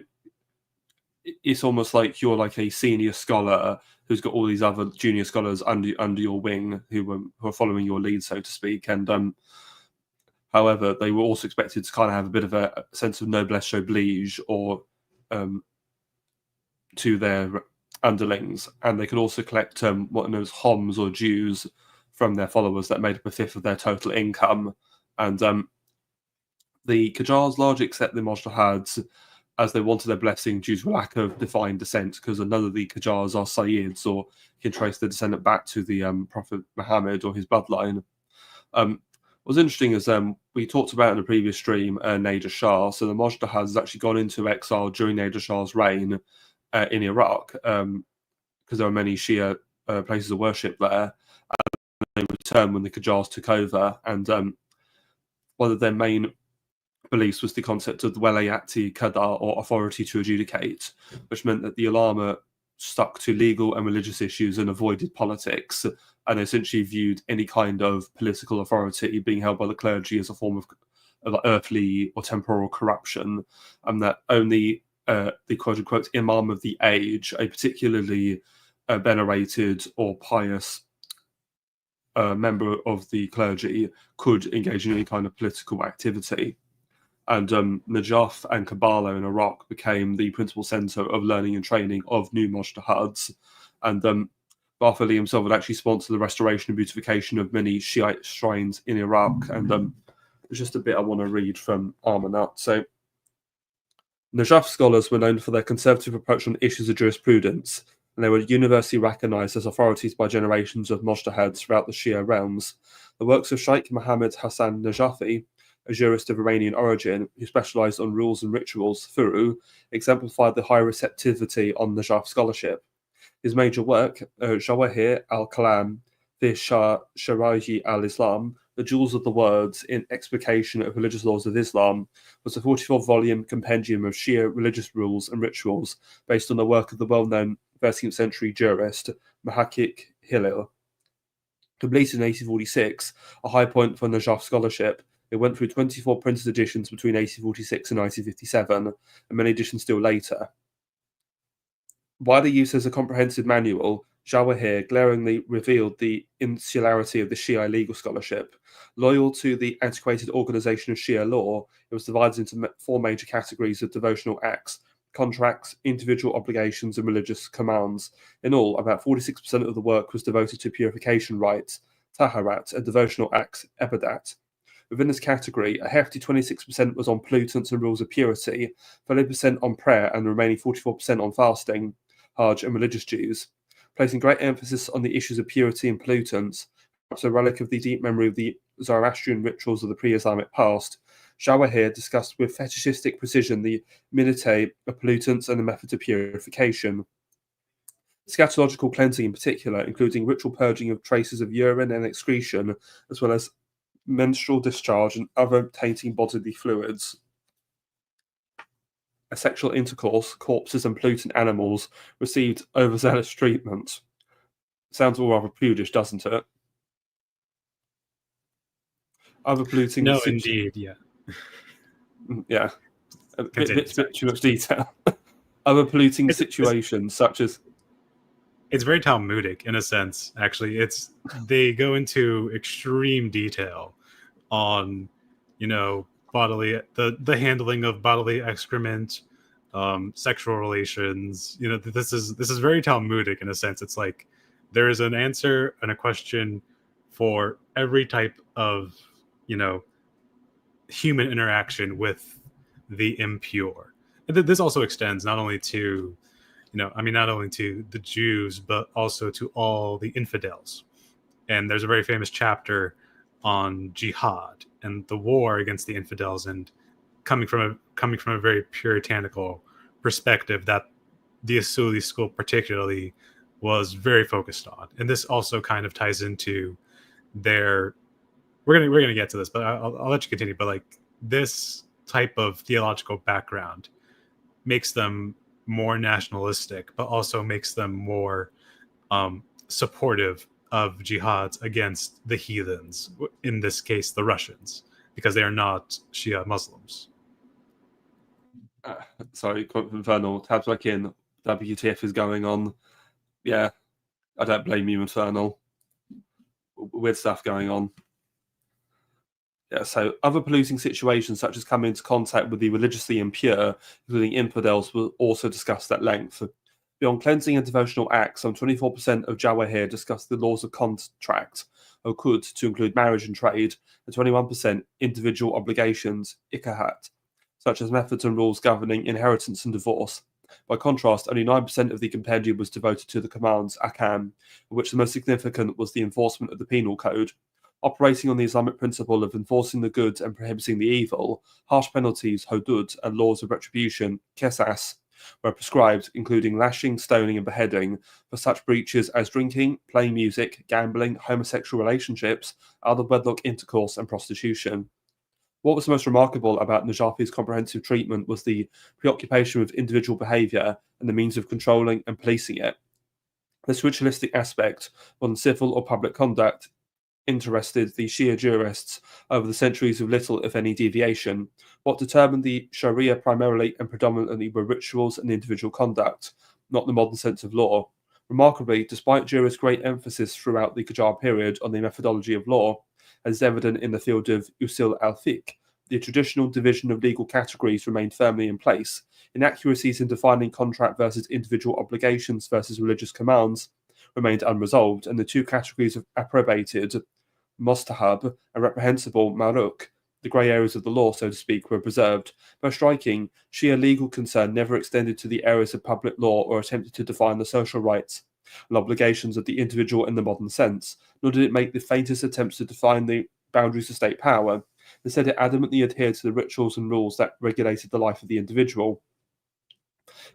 it's almost like you're like a senior scholar who's got all these other junior scholars under your wing who are following your lead, so to speak. And however, they were also expected to kind of have a bit of a sense of noblesse oblige, or to their underlings, and they could also collect what are known as homs, or dues, from their followers that made up a fifth of their total income. And the Qajars largely accept the Mujtahids as they wanted their blessing due to a lack of defined descent, because none of the Qajars are Sayyids, or can trace the descendant back to the Prophet Muhammad or his bloodline. What's interesting is we talked about in the previous stream Nader Shah. So the Mujtahids has actually gone into exile during Nader Shah's reign in Iraq, because there are many Shia places of worship there. And they returned when the Qajars took over, and one of their main beliefs was the concept of the Velayat-i Qajar, or authority to adjudicate, which meant that the ulama stuck to legal and religious issues and avoided politics, and essentially viewed any kind of political authority being held by the clergy as a form of earthly or temporal corruption, and that only the quote-unquote imam of the age, a particularly venerated or pious member of the clergy, could engage in any kind of political activity. And Najaf and Kabbalah in Iraq became the principal center of learning and training of new Mujtahids. And Bartholdi himself would actually sponsor the restoration and beautification of many Shiite shrines in Iraq. And there's just a bit I want to read from Armanat. So, Najaf scholars were known for their conservative approach on issues of jurisprudence, and they were universally recognized as authorities by generations of Mujtahids throughout the Shia realms. The works of Sheikh Muhammad Hassan Najafi, a jurist of Iranian origin who specialized on rules and rituals, furu, exemplified the high receptivity on Najaf scholarship. His major work, Jawahir al-Kalam fi Shara'i al-Islam, The Jewels of the Words in Explication of Religious Laws of Islam, was a 44-volume compendium of Shia religious rules and rituals based on the work of the well-known 13th century jurist Muhakkik Hillel. Completed in 1846, a high point for Najaf scholarship, it went through 24 printed editions between 1846 and 1957, and many editions still later. Widely used as a comprehensive manual, Jawahir glaringly revealed the insularity of the Shia legal scholarship. Loyal to the antiquated organization of Shia law, it was divided into 4 major categories of devotional acts, contracts, individual obligations, and religious commands. In all, about 46% of the work was devoted to purification rites, taharat, and devotional acts, ibadat. Within this category, a hefty 26% was on pollutants and rules of purity, 30% on prayer, and the remaining 44% on fasting, Hajj, and religious dues. Placing great emphasis on the issues of purity and pollutants, perhaps a relic of the deep memory of the Zoroastrian rituals of the pre-Islamic past, Jawahir discussed with fetishistic precision the minutiae of pollutants and the methods of purification. Scatological cleansing in particular, including ritual purging of traces of urine and excretion, as well as menstrual discharge and other tainting bodily fluids. A sexual intercourse, corpses and pollutant animals received overzealous treatment. Sounds all rather prudish, doesn't it? Other polluting... No, indeed, yeah. Yeah. A bit too much detail. Other polluting situations, such as... It's very Talmudic in a sense, actually. They go into extreme detail on, bodily the handling of bodily excrement, sexual relations. This is very Talmudic in a sense. It's like there is an answer and a question for every type of human interaction with the impure. And this also extends not only to the Jews, but also to all the infidels. And there's a very famous chapter on jihad and the war against the infidels, and coming from a very puritanical perspective that the Asuli school particularly was very focused on. And this also kind of ties into their... We're gonna get to this, but I'll let you continue. But like this type of theological background makes them more nationalistic, but also makes them more supportive of jihads against the heathens, in this case the Russians, because they are not Shia Muslims. Sorry, Infernal, tabs back in. WTF is going on. Yeah, I don't blame you, Infernal. Weird stuff going on. Yeah, so other polluting situations, such as coming into contact with the religiously impure, including infidels, were also discussed at length. Beyond cleansing and devotional acts, some 24% of Jawahir discussed the laws of contract, okud, to include marriage and trade, and 21% individual obligations, ikahat, such as methods and rules governing inheritance and divorce. By contrast, only 9% of the compendium was devoted to the commands, akam, of which the most significant was the enforcement of the penal code. Operating on the Islamic principle of enforcing the good and prohibiting the evil, harsh penalties, hudud, and laws of retribution, kesas, were prescribed, including lashing, stoning, and beheading for such breaches as drinking, playing music, gambling, homosexual relationships, out-of-wedlock intercourse, and prostitution. What was most remarkable about Najafi's comprehensive treatment was the preoccupation with individual behaviour and the means of controlling and policing it. This ritualistic aspect, on civil or public conduct, interested the Shia jurists over the centuries of little, if any, deviation. What determined the Sharia primarily and predominantly were rituals and individual conduct, not the modern sense of law. Remarkably, despite jurists' great emphasis throughout the Qajar period on the methodology of law, as evident in the field of usul al-fiqh, the traditional division of legal categories remained firmly in place. Inaccuracies in defining contract versus individual obligations versus religious commands remained unresolved, and the two categories of approbated, mustahab, and reprehensible, maruk, the grey areas of the law, so to speak, were preserved. Most striking, Shia legal concern never extended to the areas of public law or attempted to define the social rights and obligations of the individual in the modern sense, nor did it make the faintest attempts to define the boundaries of state power. Instead, it adamantly adhered to the rituals and rules that regulated the life of the individual.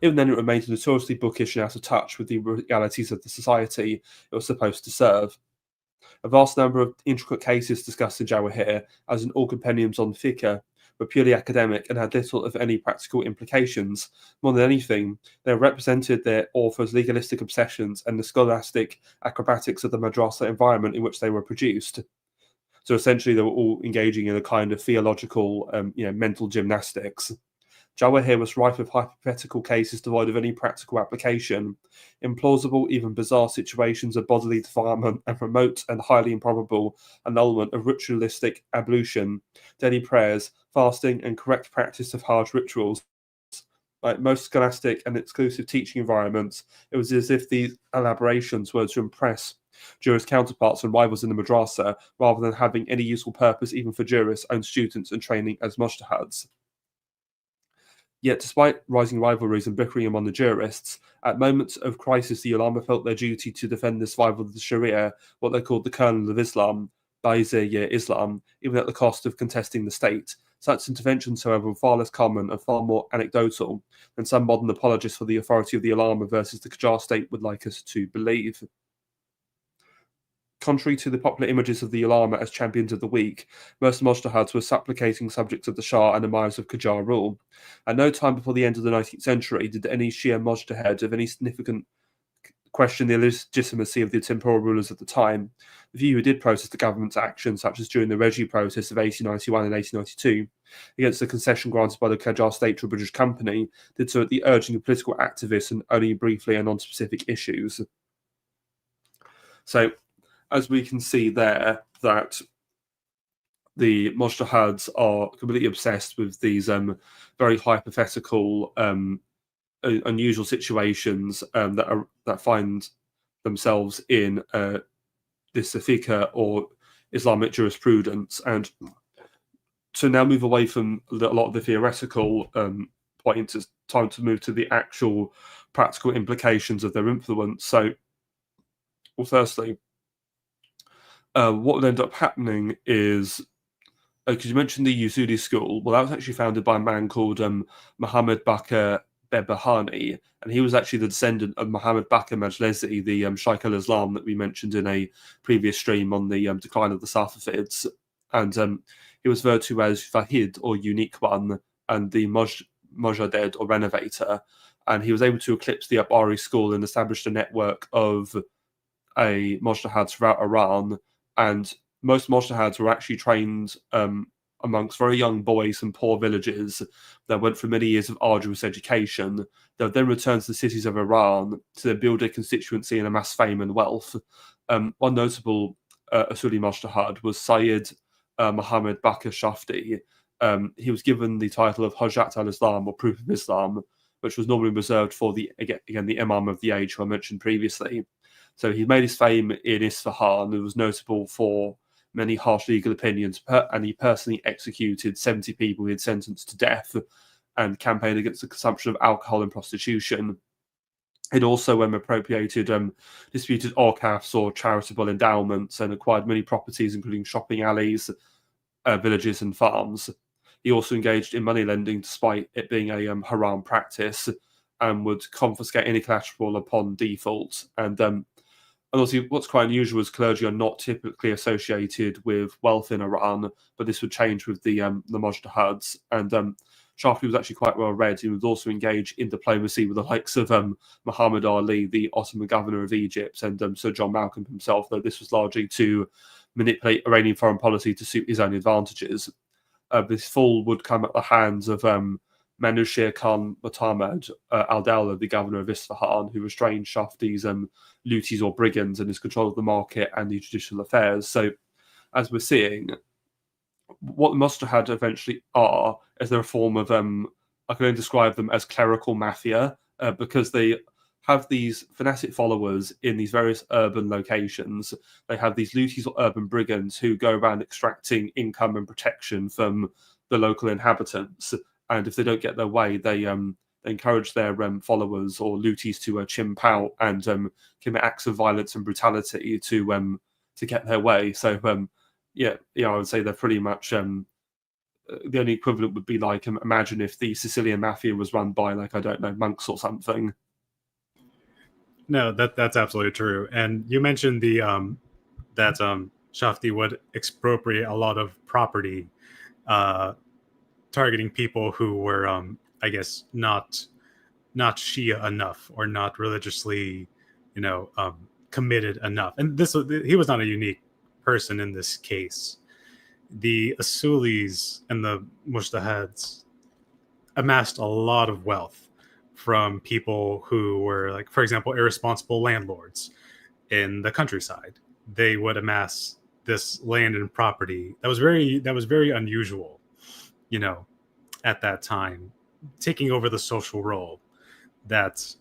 Even then, it remained notoriously bookish and out of touch with the realities of the society it was supposed to serve. A vast number of intricate cases discussed in Jawahir, as in all compendiums on fiqh, were purely academic and had little, if any, practical implications. More than anything, they represented their authors' legalistic obsessions and the scholastic acrobatics of the madrasa environment in which they were produced. So essentially, they were all engaging in a kind of theological, mental gymnastics. Jawahir was rife with hypothetical cases devoid of any practical application, implausible, even bizarre situations of bodily defilement, and remote and highly improbable annulment of ritualistic ablution, daily prayers, fasting, and correct practice of Hajj rituals. Like most scholastic and exclusive teaching environments, it was as if these elaborations were to impress jurist counterparts and rivals in the madrasa, rather than having any useful purpose even for jurists' own students and training as mujtahids. Yet, despite rising rivalries and bickering among the jurists, at moments of crisis the ulama felt their duty to defend the survival of the Sharia, what they called the kernel of Islam, Islam, even at the cost of contesting the state. Such interventions, however, were far less common and far more anecdotal than some modern apologists for the authority of the ulama versus the Qajar state would like us to believe. Contrary to the popular images of the ulama as champions of the weak, most mujtahids were supplicating subjects of the Shah and emirs of Qajar rule. At no time before the end of the 19th century did any Shia mujtahid of any significant question the legitimacy of the temporal rulers at the time. The few who did protest the government's action, such as during the Reggie protest of 1891 and 1892, against the concession granted by the Qajar state to a British company, did so at the urging of political activists and only briefly and on specific issues. So, as we can see there, that the mujtahids are completely obsessed with these very hypothetical, unusual situations that find themselves in this fiqh or Islamic jurisprudence. And to now move away from a lot of the theoretical points, it's time to move to the actual practical implications of their influence. So, well, firstly, what would end up happening is, because you mentioned the Yezudi school, well, that was actually founded by a man called Muhammad Bakr Behbahani, and he was actually the descendant of Muhammad Bakr Majlesi, the Shaykh al-Islam that we mentioned in a previous stream on the decline of the Safavids. And he was referred to as Fahid, or unique one, and the Mujaddid, or renovator, and he was able to eclipse the Abari school and established a network of mujtahids throughout Iran. And most mujtahids were actually trained amongst very young boys in poor villages that went through many years of arduous education. They would then return to the cities of Iran to build a constituency and amass fame and wealth. One notable Asuli mujtahid was Sayyid Muhammad Bakr Shafti. He was given the title of Hujjat al-Islam, or Proof of Islam, which was normally reserved for the Imam of the age who I mentioned previously. So he made his fame in Isfahan and was notable for many harsh legal opinions, and he personally executed 70 people he had sentenced to death and campaigned against the consumption of alcohol and prostitution. He'd also appropriated disputed awqafs, or charitable endowments, and acquired many properties, including shopping alleys, villages, and farms. He also engaged in money lending, despite it being a haram practice, and would confiscate any collateral upon default. And also, what's quite unusual is clergy are not typically associated with wealth in Iran, but this would change with the Mujtahids. And Shafi was actually quite well read. He was also engaged in diplomacy with the likes of Muhammad Ali, the Ottoman governor of Egypt, and Sir John Malcolm himself, though this was largely to manipulate Iranian foreign policy to suit his own advantages. This fall would come at the hands of Manushir Khan Muhammad al-Dawla, the governor of Isfahan, who restrained Shafti's lutis or brigands in his control of the market and the judicial affairs. So, as we're seeing, what the Mujtahid eventually are is they're a form of, I can only describe them as clerical mafia, because they have these fanatic followers in these various urban locations. They have these lutis or urban brigands who go around extracting income and protection from the local inhabitants. And if they don't get their way, they encourage their followers or lutis to chimp out and commit acts of violence and brutality to get their way. So I would say they're pretty much the only equivalent would be like, imagine if the Sicilian mafia was run by, like, I don't know, monks or something. No, that's absolutely true. And you mentioned the that Shafti would expropriate a lot of property, targeting people who were, I guess, not Shia enough or not religiously, committed enough. And he was not a unique person in this case. The Asulis and the Mujtahids amassed a lot of wealth from people who were, like, for example, irresponsible landlords in the countryside. They would amass this land and property that was very unusual, at that time, taking over the social role that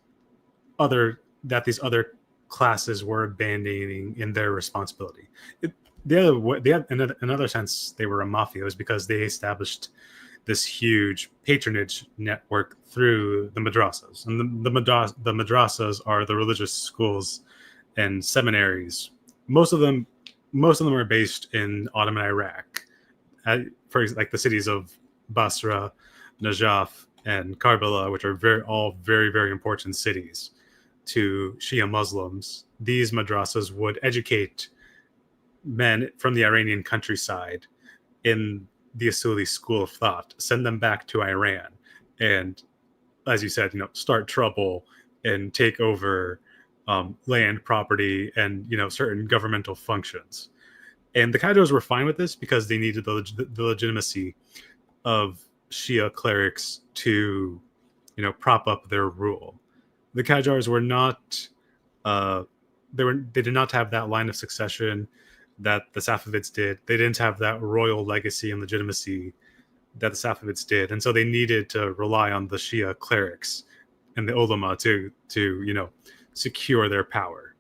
these other classes were abandoning in their responsibility. In another sense, they were a mafia, was because they established this huge patronage network through the madrasas, and the madrasas are the religious schools and seminaries. Most of them are based in Ottoman Iraq, for like the cities of Basra, Najaf, and Karbala, which are all very, very important cities to Shia Muslims. These madrasas would educate men from the Iranian countryside in the Asuli school of thought, send them back to Iran, and, as you said, start trouble and take over land, property, and certain governmental functions. And the Qajars were fine with this because they needed the legitimacy of Shia clerics to, prop up their rule. The Qajars were not, they did not have that line of succession that the Safavids did. They didn't have that royal legacy and legitimacy that the Safavids did, and so they needed to rely on the Shia clerics and the ulama to secure their power.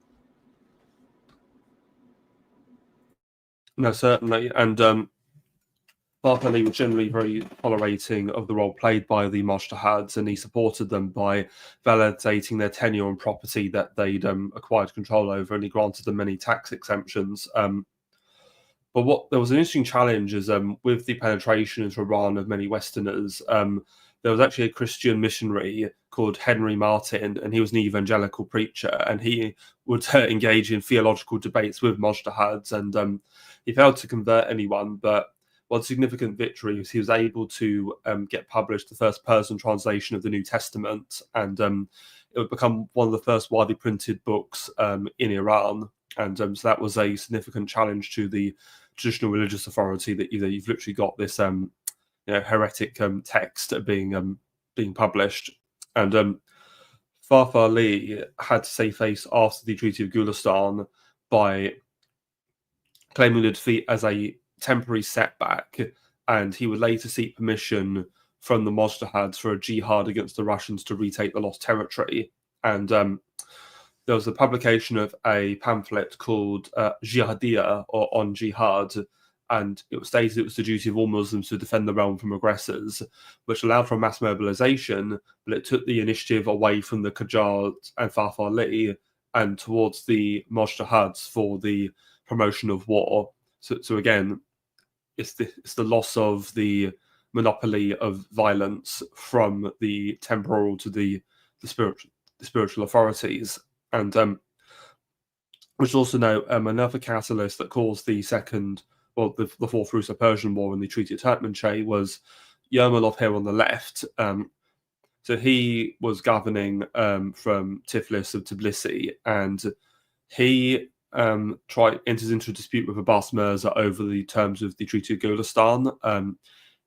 No, certainly, and Bartholomew was generally very tolerating of the role played by the Mujtahids, and he supported them by validating their tenure and property that they'd acquired control over, and he granted them many tax exemptions. But there was an interesting challenge is with the penetration into Iran of many Westerners, there was actually a Christian missionary called Henry Martin, and he was an evangelical preacher, and he would engage in theological debates with Mujtahids, and he failed to convert anyone, but one significant victory was he was able to get published the first Persian translation of the New Testament, and it would become one of the first widely printed books in Iran. And so that was a significant challenge to the traditional religious authority that you've literally got this heretic text being published. And Farfar Ali had to save face after the Treaty of Gulistan by claiming the defeat as a temporary setback, and he would later seek permission from the Mujtahids for a jihad against the Russians to retake the lost territory. And there was the publication of a pamphlet called Jihadiyya, or On Jihad, and it was stated it was the duty of all Muslims to defend the realm from aggressors, which allowed for a mass mobilization, but it took the initiative away from the Qajar and Farfar Ali and towards the Mujtahids for the promotion of war. So again, it's the loss of the monopoly of violence from the temporal to the spiritual authorities. And which is also now another catalyst that caused the fourth Russo-Persian War and the Treaty of Turkmenchay, was Yermolov here on the left. So he was governing from Tiflis of Tbilisi, and he enters into a dispute with Abbas Mirza over the terms of the Treaty of Golestan.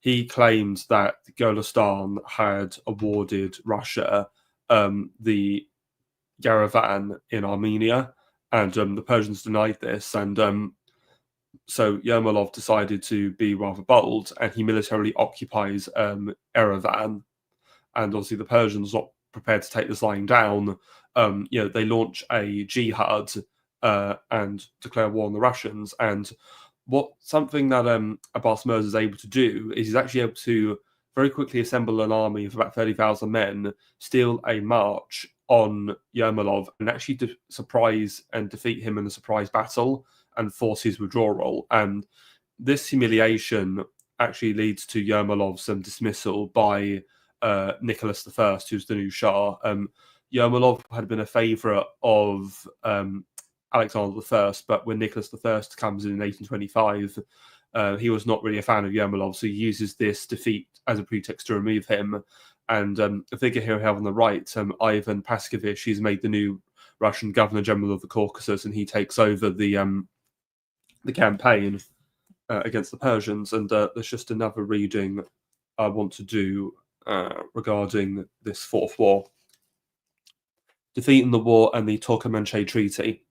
He claimed that Golestan had awarded Russia the Yerevan in Armenia, and the Persians denied this. And so Yermolov decided to be rather bold, and he militarily occupies Yerevan. And obviously the Persians, not prepared to take this lying down, they launch a jihad and declare war on the Russians. And something that Abbas Mirza is able to do is he's actually able to very quickly assemble an army of about 30,000 men, steal a march on Yermolov, and actually surprise and defeat him in a surprise battle and force his withdrawal. And this humiliation actually leads to Yermolov's dismissal by Nicholas I, who's the new Shah. Yermolov had been a favourite of Alexander I, but when Nicholas I comes in 1825, he was not really a fan of Yermolov, so he uses this defeat as a pretext to remove him. And a figure here we have on the right, Ivan Paskevich, he's made the new Russian Governor General of the Caucasus, and he takes over the campaign against the Persians. And there's just another reading I want to do regarding this fourth war. Defeat in the war and the Turkmenchay Treaty.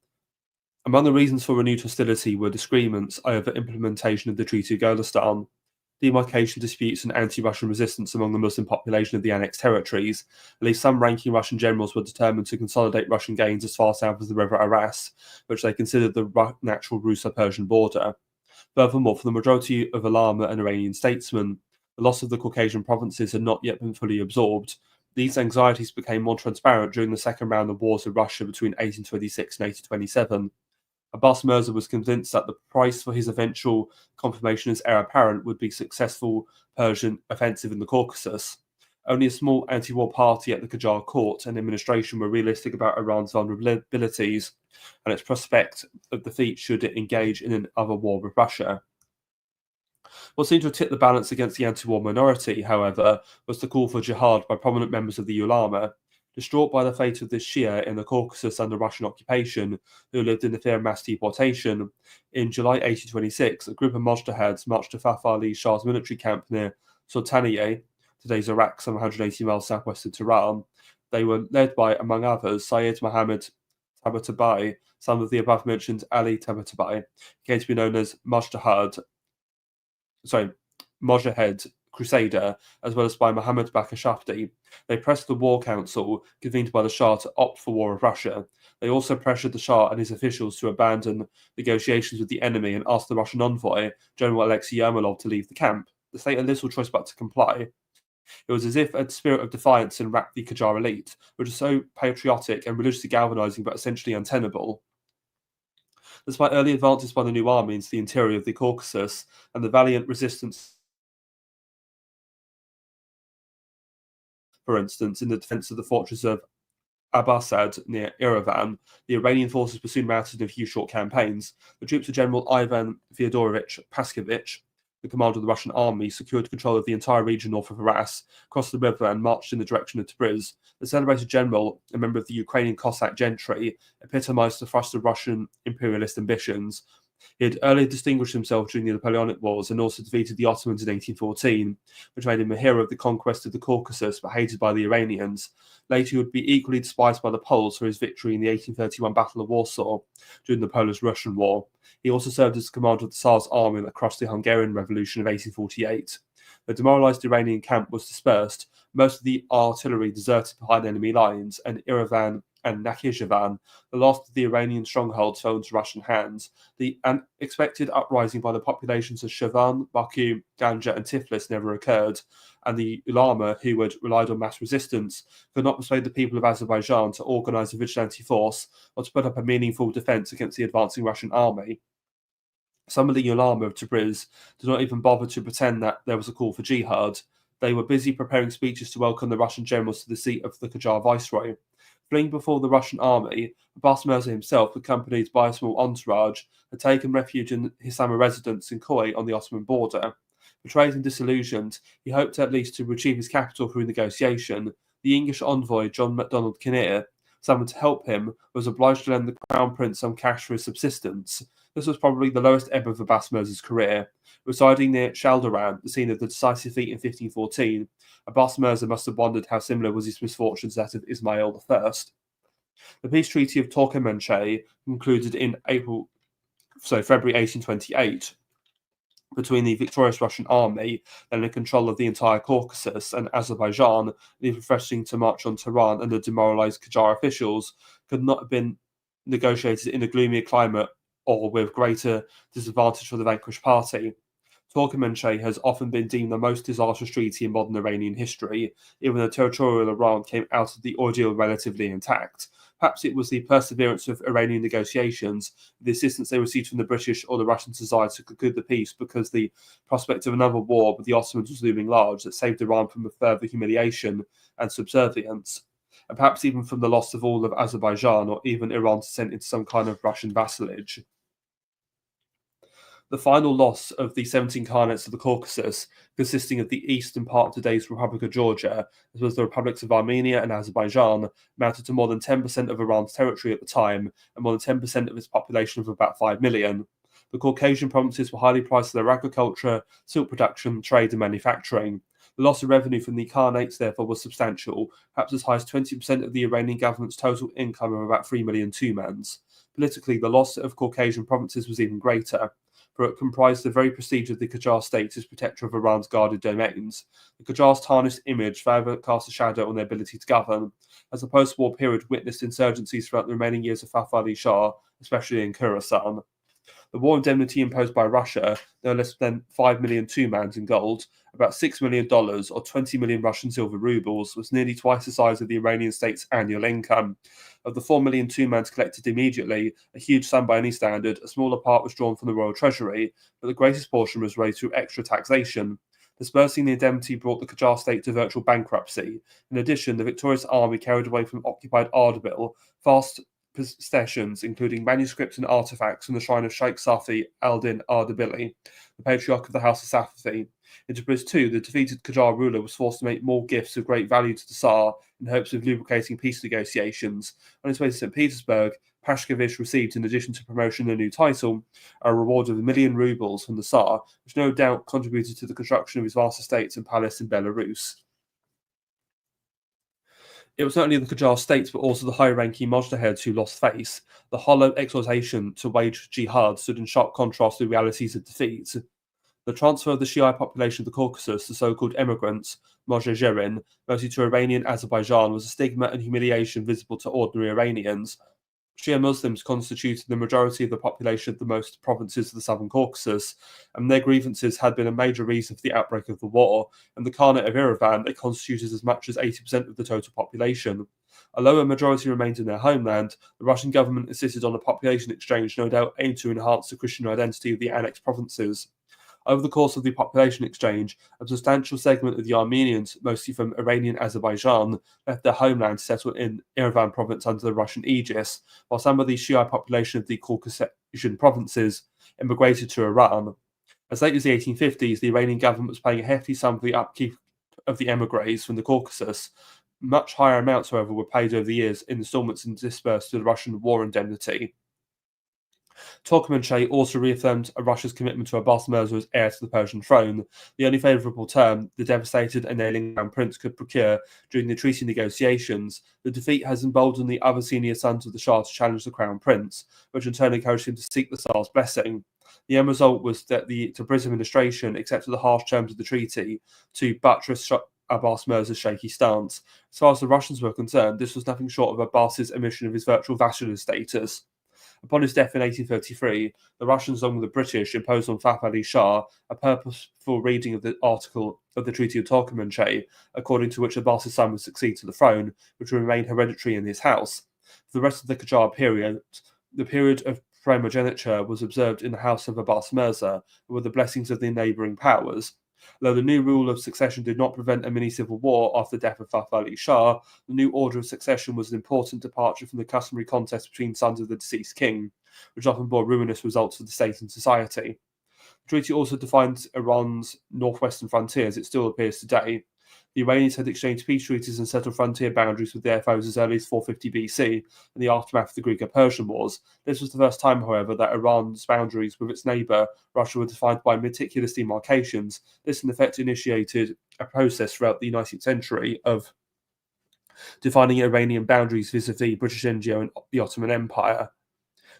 Among the reasons for renewed hostility were disagreements over implementation of the Treaty of Golestan, demarcation disputes and anti-Russian resistance among the Muslim population of the annexed territories. At least some ranking Russian generals were determined to consolidate Russian gains as far south as the river Aras, which they considered the natural Russo-Persian border. Furthermore, for the majority of Ulama and Iranian statesmen, the loss of the Caucasian provinces had not yet been fully absorbed. These anxieties became more transparent during the second round of wars with Russia between 1826 and 1827. Abbas Mirza was convinced that the price for his eventual confirmation as heir apparent would be successful Persian offensive in the Caucasus. Only a small anti-war party at the Qajar court and administration were realistic about Iran's vulnerabilities and its prospect of defeat should it engage in another war with Russia. What seemed to have tipped the balance against the anti-war minority, however, was the call for jihad by prominent members of the ulama. Distraught by the fate of the Shia in the Caucasus under Russian occupation, who lived in the fear of mass deportation, in July 1826, a group of Mujtahids marched to Fath Ali Shah's military camp near Sultaniyeh, today's Iraq, some 180 miles southwest of Tehran. They were led by, among others, Sayyid Muhammad Tabatabai, son of the above-mentioned Ali Tabatabai, came to be known as Mujtahid Crusader, as well as by Muhammad Bakr Shafti. They pressed the War Council, convened by the Shah, to opt for war with Russia. They also pressured the Shah and his officials to abandon negotiations with the enemy and asked the Russian envoy, General Alexei Yermolov, to leave the camp. The state had little choice but to comply. It was as if a spirit of defiance enwrapped the Qajar elite, which was so patriotic and religiously galvanizing but essentially untenable. Despite early advances by the new army into the interior of the Caucasus and the valiant resistance, for instance, in the defense of the fortress of Abbasad near Yerevan, the Iranian forces were soon routed in a few short campaigns. The troops of General Ivan Fyodorovich Paskevich, the commander of the Russian army, secured control of the entire region north of Aras, crossed the river and marched in the direction of Tabriz. The celebrated general, a member of the Ukrainian Cossack gentry, epitomized the thrust of Russian imperialist ambitions. He had earlier distinguished himself during the Napoleonic Wars and also defeated the Ottomans in 1814, which made him a hero of the conquest of the Caucasus, but hated by the Iranians. Later, he would be equally despised by the Poles for his victory in the 1831 Battle of Warsaw during the Polish-Russian War. He also served as commander of the Tsar's army that crushed the Hungarian Revolution of 1848. The demoralized Iranian camp was dispersed. Most of the artillery deserted behind enemy lines, and Yerevan and Nakhchivan, the last of the Iranian strongholds, fell into Russian hands. The unexpected uprising by the populations of Shevan, Baku, Ganja, and Tiflis never occurred, and the ulama, who had relied on mass resistance, could not persuade the people of Azerbaijan to organize a vigilante force or to put up a meaningful defense against the advancing Russian army. Some of the ulama of Tabriz did not even bother to pretend that there was a call for jihad. They were busy preparing speeches to welcome the Russian generals to the seat of the Qajar viceroy. Fleeing before the Russian army, Abbas Mirza himself, accompanied by a small entourage, had taken refuge in his summer residence in Koy on the Ottoman border. Betrayed and disillusioned, he hoped at least to retrieve his capital through negotiation. The English envoy, John Macdonald Kinnear, summoned to help him, was obliged to lend the Crown Prince some cash for his subsistence. This was probably the lowest ebb of Abbas Mirza's career. Residing near Chaldiran, the scene of the decisive defeat in 1514, Abbas Mirza must have wondered how similar was his misfortunes to that of Ismail I. The peace treaty of Turkmenchay concluded in February 1828, between the victorious Russian army, then in control of the entire Caucasus, and Azerbaijan, even threatening to march on Tehran under demoralized Qajar officials, could not have been negotiated in a gloomier climate or with greater disadvantage for the vanquished party. Turkmenchay has often been deemed the most disastrous treaty in modern Iranian history, even though territorial Iran came out of the ordeal relatively intact. Perhaps it was the perseverance of Iranian negotiations, the assistance they received from the British or the Russians' desire to conclude the peace, because the prospect of another war with the Ottomans was looming large, that saved Iran from a further humiliation and subservience, and perhaps even from the loss of all of Azerbaijan or even Iran's descent into some kind of Russian vassalage. The final loss of the 17 Khanates of the Caucasus, consisting of the eastern part of today's Republic of Georgia, as well as the republics of Armenia and Azerbaijan, amounted to more than 10% of Iran's territory at the time, and more than 10% of its population of about 5 million. The Caucasian provinces were highly prized for their agriculture, silk production, trade, and manufacturing. The loss of revenue from the Khanates, therefore, was substantial, perhaps as high as 20% of the Iranian government's total income of about 3 million tumans. Politically, the loss of Caucasian provinces was even greater, for it comprised the very prestige of the Qajar state as protector of Iran's guarded domains. The Qajar's tarnished image further cast a shadow on their ability to govern, as the post-war period witnessed insurgencies throughout the remaining years of Fath Ali Shah, especially in Khorasan. The war indemnity imposed by Russia, no less than 5 million tumans in gold, about $6 million or 20 million Russian silver rubles, was nearly twice the size of the Iranian state's annual income. Of the 4 million tumans collected immediately, a huge sum by any standard, a smaller part was drawn from the royal treasury, but the greatest portion was raised through extra taxation. Dispersing the indemnity brought the Qajar state to virtual bankruptcy. In addition, the victorious army carried away from occupied Ardabil vast possessions, including manuscripts and artifacts from the shrine of Sheikh Safi al-Din Ardabili, the patriarch of the House of Safavi. In Tabriz too, the defeated Qajar ruler was forced to make more gifts of great value to the Tsar in hopes of lubricating peace negotiations. On his way to St. Petersburg, Pashkevich received, in addition to promotion and a new title, a reward of 1 million rubles from the Tsar, which no doubt contributed to the construction of his vast estates and palace in Belarus. It was not only the Qajar states, but also the high-ranking Mujtahids who lost face. The hollow exhortation to wage jihad stood in sharp contrast to the realities of defeat. The transfer of the Shiite population of the Caucasus, the so-called emigrants, Mojazirin, mostly to Iranian Azerbaijan, was a stigma and humiliation visible to ordinary Iranians. Shia Muslims constituted the majority of the population of the most provinces of the southern Caucasus, and their grievances had been a major reason for the outbreak of the war. In the Khanate of Yerevan, they constituted as much as 80% of the total population. Although a majority remained in their homeland, the Russian government insisted on a population exchange, no doubt aimed to enhance the Christian identity of the annexed provinces. Over the course of the population exchange, a substantial segment of the Armenians, mostly from Iranian Azerbaijan, left their homeland to settle in Yerevan province under the Russian aegis, while some of the Shiite population of the Caucasian provinces immigrated to Iran. As late as the 1850s, the Iranian government was paying a hefty sum for the upkeep of the emigres from the Caucasus. Much higher amounts, however, were paid over the years in installments and dispersed to the Russian war indemnity. Turkmenchay also reaffirmed Russia's commitment to Abbas Mirza as heir to the Persian throne, the only favourable term the devastated and ailing Crown Prince could procure during the treaty negotiations. The defeat has emboldened the other senior sons of the Shah to challenge the Crown Prince, which in turn encouraged him to seek the Tsar's blessing. The end result was that the Tabriz administration accepted the harsh terms of the treaty to buttress Abbas Mirza's shaky stance. As far as the Russians were concerned, this was nothing short of Abbas's admission of his virtual vassalage status. Upon his death in 1833, the Russians, along with the British, imposed on Fath Ali Shah a purposeful reading of the article of the Treaty of Turkmenchay, according to which Abbas's son would succeed to the throne, which would remain hereditary in his house. For the rest of the Qajar period, the period of primogeniture was observed in the house of Abbas Mirza, with the blessings of the neighbouring powers. Though the new rule of succession did not prevent a mini-civil war after the death of Fath Ali Shah, the new order of succession was an important departure from the customary contest between sons of the deceased king, which often bore ruinous results for the state and society. The treaty also defined Iran's northwestern frontier as it still appears today. The Iranians had exchanged peace treaties and settled frontier boundaries with their foes as early as 450 BC in the aftermath of the Greco-Persian Wars. This was the first time, however, that Iran's boundaries with its neighbour, Russia, were defined by meticulous demarcations. This, in effect, initiated a process throughout the 19th century of defining Iranian boundaries vis-a-vis British India and the Ottoman Empire.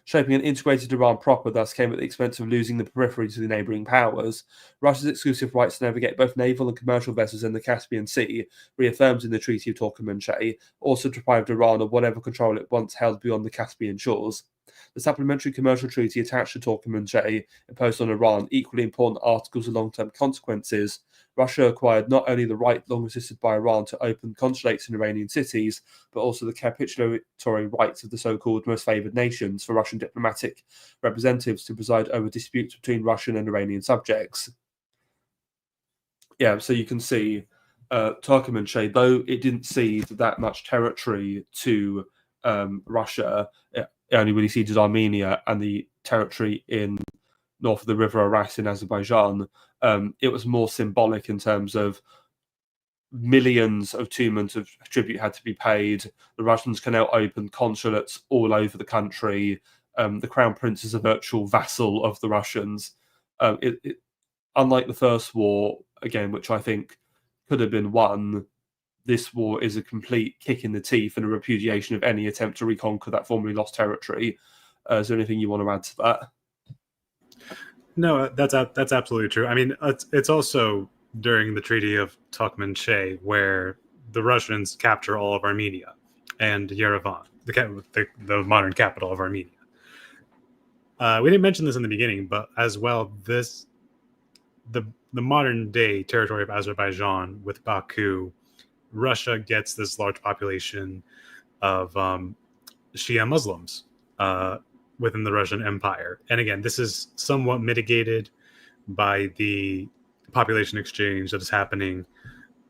Shaping an integrated Iran proper thus came at the expense of losing the periphery to the neighbouring powers. Russia's exclusive rights to navigate both naval and commercial vessels in the Caspian Sea, reaffirmed in the Treaty of Turkmenchay, also deprived Iran of whatever control it once held beyond the Caspian shores. The supplementary commercial treaty attached to Turkmenchay imposed on Iran equally important articles of long-term consequences. Russia acquired not only the right long resisted by Iran to open consulates in Iranian cities, but also the capitulatory rights of the so-called most favoured nations for Russian diplomatic representatives to preside over disputes between Russian and Iranian subjects. Yeah, so you can see Turkmenchay, though it didn't cede that much territory to Russia, it only really ceded Armenia and the territory in north of the River Aras in Azerbaijan. It was more symbolic in terms of millions of tumens of tribute had to be paid. The Russians can now open consulates all over the country. The Crown Prince is a virtual vassal of the Russians. Unlike the First War, again, which I think could have been won, this war is a complete kick in the teeth and a repudiation of any attempt to reconquer that formerly lost territory. Is there anything you want to add to that? No, that's absolutely true. I mean, it's also during the Treaty of Turkmenchay where the Russians capture all of Armenia and Yerevan, the modern capital of Armenia. We didn't mention this in the beginning, but as well, the modern day territory of Azerbaijan with Baku, Russia gets this large population of Shia Muslims within the Russian Empire. And again, this is somewhat mitigated by the population exchange that is happening.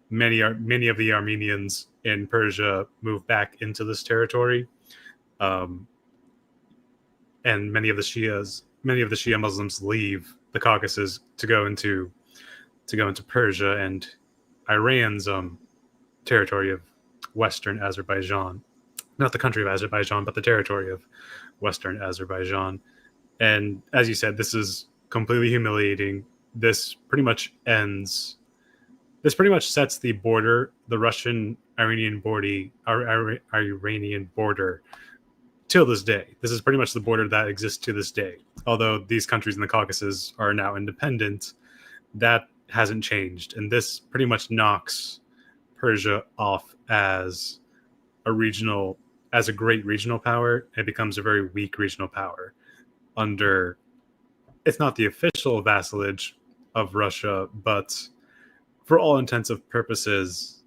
Many of the Armenians in Persia move back into this territory, and many of the Shia Muslims leave the Caucasus to go into Persia and Iran's territory of Western Azerbaijan. Not the country of Azerbaijan, but the territory of Western Azerbaijan. And as you said, this is completely humiliating. This pretty much sets the border, the Russian-Iranian Iranian border till this day. This is pretty much the border that exists to this day. Although these countries in the Caucasus are now independent, that hasn't changed. And this pretty much knocks Persia off as a great regional power. It becomes a very weak regional power under, it's not the official vassalage of Russia, but for all intents and purposes,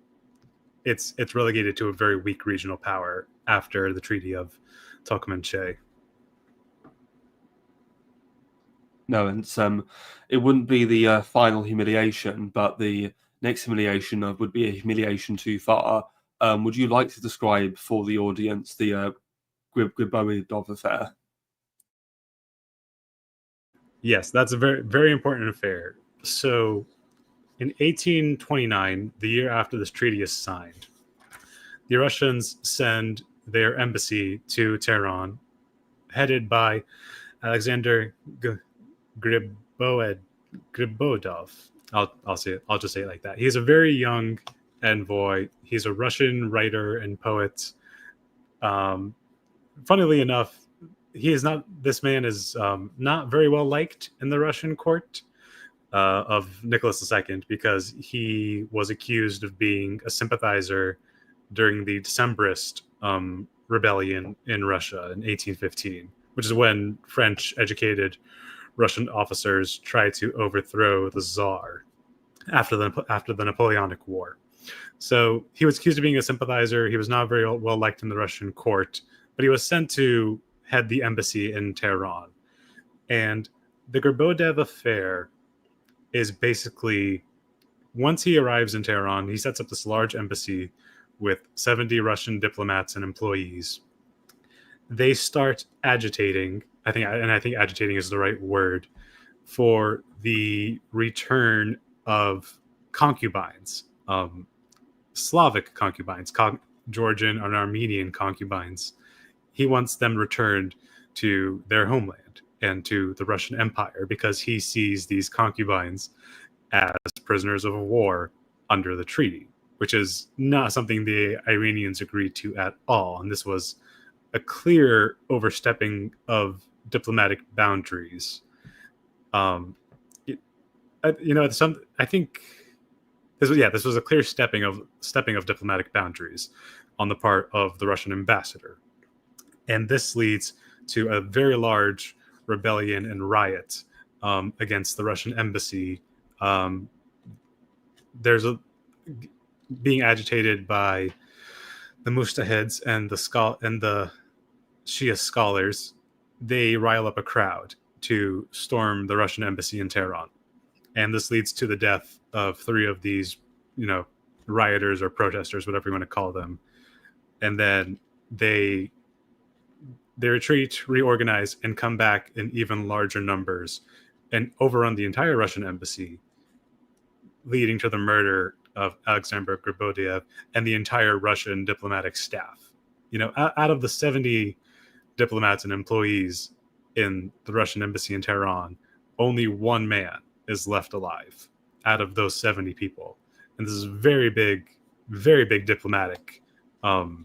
it's relegated to a very weak regional power after the Treaty of Turkmenchay. No, and it wouldn't be the final humiliation, but the next humiliation would be a humiliation too far. Would you like to describe for the audience the Griboyedov affair? Yes, that's a very, very important affair. So in 1829, the year after this treaty is signed, the Russians send their embassy to Tehran, headed by Alexander Griboyedov. I'll just say it like that. He's a very young envoy. He's a Russian writer and poet. Funnily enough, this man is not very well liked in the Russian court of Nicholas II because he was accused of being a sympathizer during the Decembrist rebellion in Russia in 1815, which is when French-educated Russian officers tried to overthrow the Tsar after the Napoleonic War. So he was accused of being a sympathizer. He was not very well liked in the Russian court, but he was sent to head the embassy in Tehran. And the Griboyedov affair is basically once he arrives in Tehran, he sets up this large embassy with 70 Russian diplomats and employees. They start agitating. I think agitating is the right word for the return of concubines, Slavic concubines, Georgian and Armenian concubines. He wants them returned to their homeland and to the Russian Empire because he sees these concubines as prisoners of war under the treaty, which is not something the Iranians agreed to at all. And this was a clear overstepping of diplomatic boundaries. I think this was a clear stepping of diplomatic boundaries on the part of the Russian ambassador, and this leads to a very large rebellion and riot against the Russian embassy. There's being agitated by the Mujtahids and the Shia scholars. They rile up a crowd to storm the Russian embassy in Tehran. And this leads to the death of 3 of these, rioters or protesters, whatever you want to call them. And then they retreat, reorganize, and come back in even larger numbers and overrun the entire Russian embassy, leading to the murder of Alexander Griboyedov and the entire Russian diplomatic staff. Out of the 70 diplomats and employees in the Russian embassy in Tehran, only 1 man is left alive out of those 70 people. And this is very big diplomatic, powder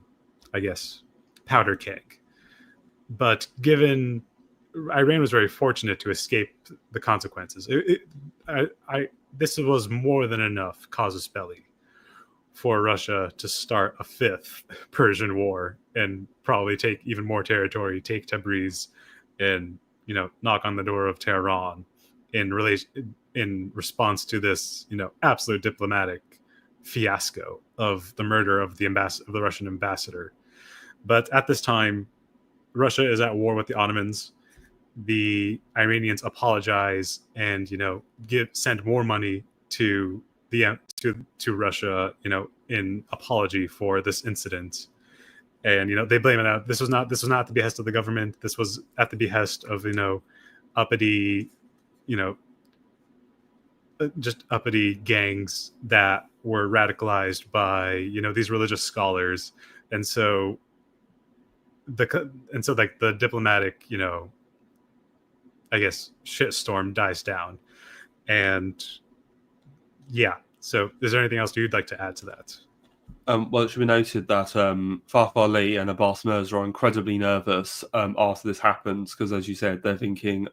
keg. But given Iran was very fortunate to escape the consequences, this was more than enough casus belli for Russia to start a 5th Persian War and probably take even more territory, take Tabriz, and knock on the door of Tehran in response to this absolute diplomatic fiasco of the murder of the Russian ambassador. But at this time, Russia is at war with the Ottomans. The Iranians apologize and send more money to Russia, in apology for this incident. And they blame it out. This was not at the behest of the government. This was at the behest of uppity, just uppity gangs that were radicalized by these religious scholars. And so the diplomatic shitstorm dies down. And so is there anything else you'd like to add to that? Well, it should be noted that Farfar Ali and Abbas Mirza are incredibly nervous after this happens because, as you said, they're thinking,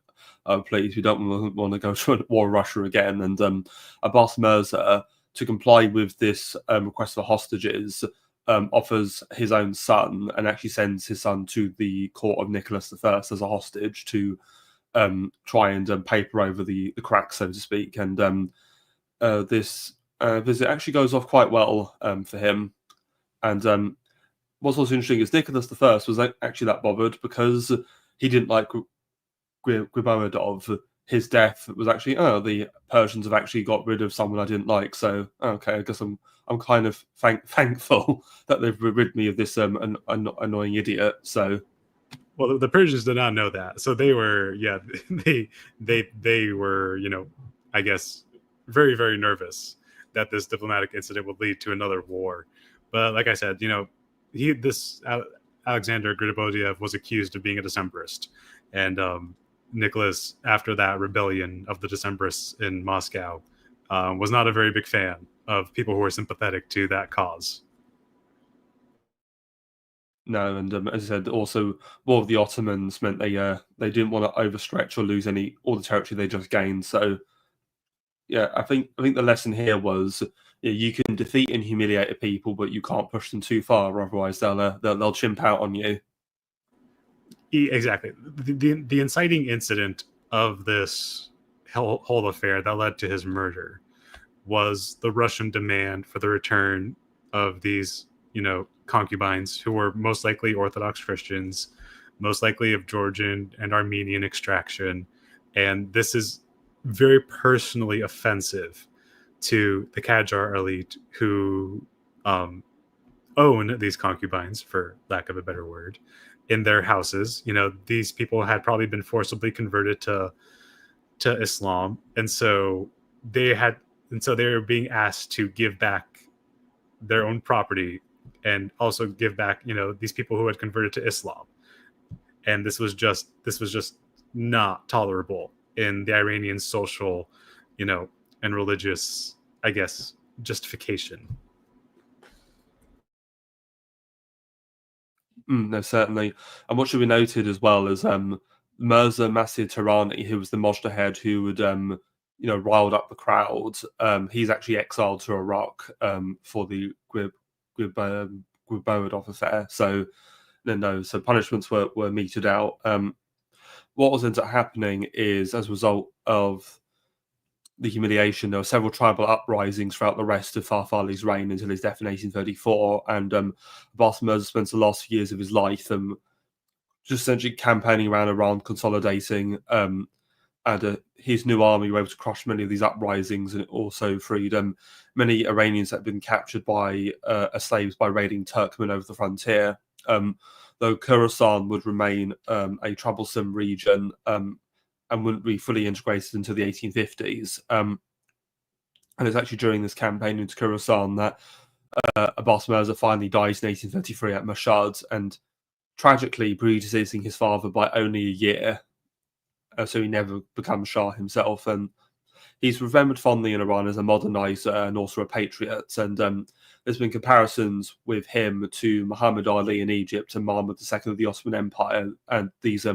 please, we don't want to go to a war with Russia again. And Abbas Mirza, to comply with this request for hostages, offers his own son and actually sends his son to the court of Nicholas I as a hostage to try and paper over the cracks, so to speak. And this visit actually goes off quite well for him. And what's also interesting is Nicholas I was actually that bothered because he didn't like Griboyedov. His death was actually, the Persians have actually got rid of someone I didn't like. So, okay, I guess I'm kind of thankful that they've rid me of this annoying idiot. So, well, the Persians did not know that, so they were, they were, I guess, very, very nervous that this diplomatic incident would lead to another war. But like I said, Alexander Griboyedov was accused of being a Decembrist, and Nicholas, after that rebellion of the Decembrists in Moscow, was not a very big fan of people who were sympathetic to that cause. No, and as I said, also war of the Ottomans meant they didn't want to overstretch or lose all the territory they just gained. So, I think the lesson here was you can defeat and humiliate a people, but you can't push them too far, otherwise they'll chimp out on you. Exactly. The inciting incident of this whole affair that led to his murder was the Russian demand for the return of these, concubines who were most likely Orthodox Christians, most likely of Georgian and Armenian extraction. And this is very personally offensive to the Qajar elite who own these concubines, for lack of a better word, in their houses. These people had probably been forcibly converted to Islam, and so they were being asked to give back their own property and also give back these people who had converted to Islam. And this was just not tolerable in the Iranian social and religious, I guess, justification. No, certainly. And what should be noted as well is Mirza Masih Tehrani, who was the Mujtahid who would riled up the crowd. He's actually exiled to Iraq for the Griboyedov affair. So so punishments were meted out. What was ended up happening is, as a result of the humiliation, there were several tribal uprisings throughout the rest of Farfali's reign until his death in 1834. And Abbas Mirza spent the last few years of his life just essentially campaigning around Iran, consolidating, and his new army were able to crush many of these uprisings, and it also freed many Iranians that had been captured as slaves by raiding Turkmen over the frontier. Though Khorasan would remain a troublesome region and wouldn't be fully integrated until the 1850s. And it's actually during this campaign into Khorasan that Abbas Mirza finally dies in 1833 at Mashhad, and tragically predeceasing his father by only a year. So he never becomes Shah himself. And he's remembered fondly in Iran as a modernizer and also a patriot. And there's been comparisons with him to Muhammad Ali in Egypt and Mahmud II of the Ottoman Empire, and these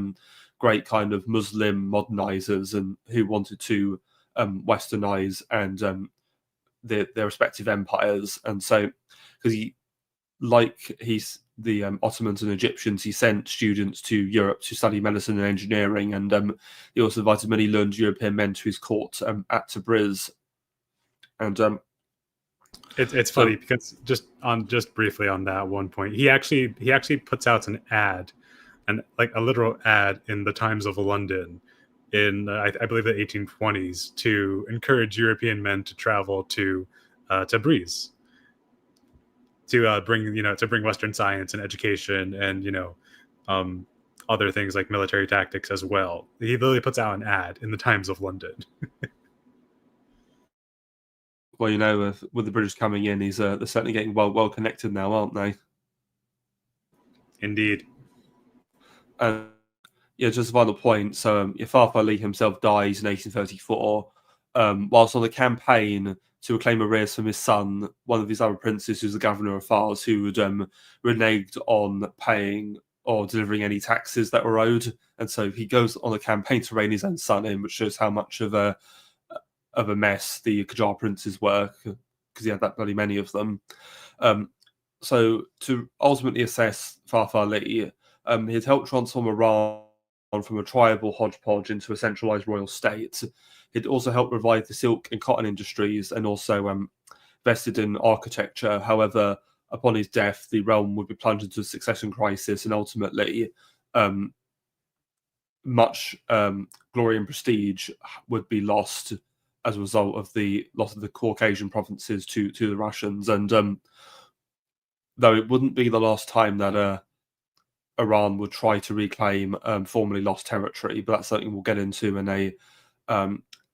great kind of Muslim modernizers and who wanted to westernize and their respective empires. And so, because he's the Ottomans and Egyptians, he sent students to Europe to study medicine and engineering, and he also invited many learned European men to his court at Tabriz. And it's funny because just briefly on that one point, he actually puts out an ad, and like a literal ad in the Times of London in I believe the 1820s, to encourage European men to travel to Tabriz to bring Western science and education and other things like military tactics as well. He literally puts out an ad in the Times of London. Well, with the British coming in, they're certainly getting well connected now, aren't they? Indeed. And just a final point. So, Farfar Ali himself dies in 1834, whilst on the campaign to reclaim arrears from his son, one of his other princes, who's the governor of Fars, who would reneged on paying or delivering any taxes that were owed. And so he goes on a campaign to rein his own son in, which shows how much of a mess the Qajar princes were, because he had that bloody many of them. So to ultimately assess Farfar Ali, he had helped transform Iran from a tribal hodgepodge into a centralized royal state. He'd also helped revive the silk and cotton industries, and also invested in architecture. However, upon his death, the realm would be plunged into a succession crisis, and ultimately much glory and prestige would be lost as a result of the loss of the Caucasian provinces to the Russians. And though it wouldn't be the last time that Iran would try to reclaim formerly lost territory, but that's something we'll get into in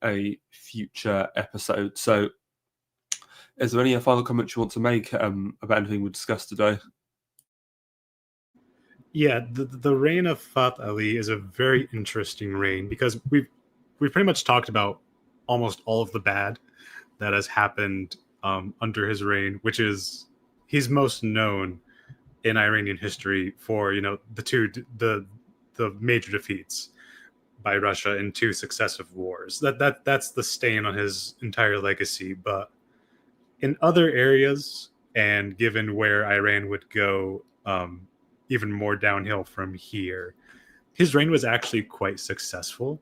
a future episode. So, is there any final comments you want to make about anything we discussed today? Yeah, the reign of Fath Ali is a very interesting reign, because we've pretty much talked about almost all of the bad that has happened under his reign, which is he's most known in Iranian history for the major defeats by Russia in 2 successive wars. That's the stain on his entire legacy. But in other areas, and given where Iran would go even more downhill from here, his reign was actually quite successful.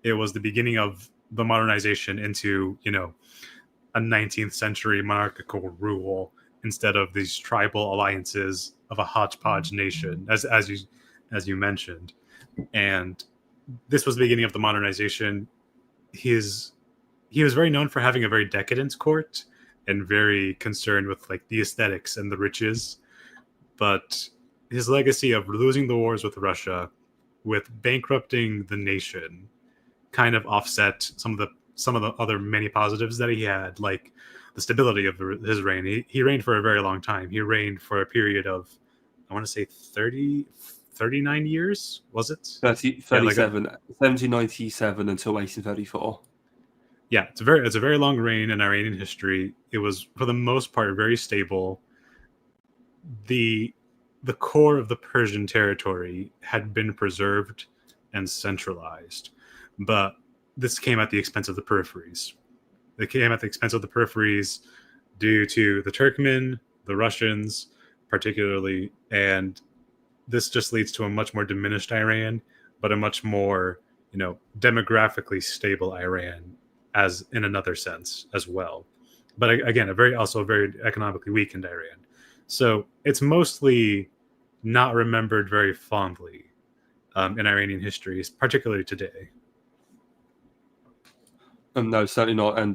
It was the beginning of the modernization into a 19th century monarchical rule, instead of these tribal alliances of a hodgepodge nation, as you mentioned. And this was the beginning of the modernization. His he was very known for having a very decadent court and very concerned with like the aesthetics and the riches. But his legacy of losing the wars with Russia, with bankrupting the nation, kind of offset some of the other many positives that he had, like the stability of his reign. He reigned for a very long time. He reigned for a period of, I want to say 39 years, was it? 37, 1797 until 1834. Yeah, it's a very long reign in Iranian history. It was for the most part very stable. The core of the Persian territory had been preserved and centralized, but this came at the expense of the peripheries. It came at the expense of the peripheries due to the Turkmen, the Russians, particularly, and this just leads to a much more diminished Iran, but a much more, demographically stable Iran, as in another sense as well. But again, a very economically weakened Iran. So it's mostly not remembered very fondly in Iranian history, particularly today. No, certainly not. And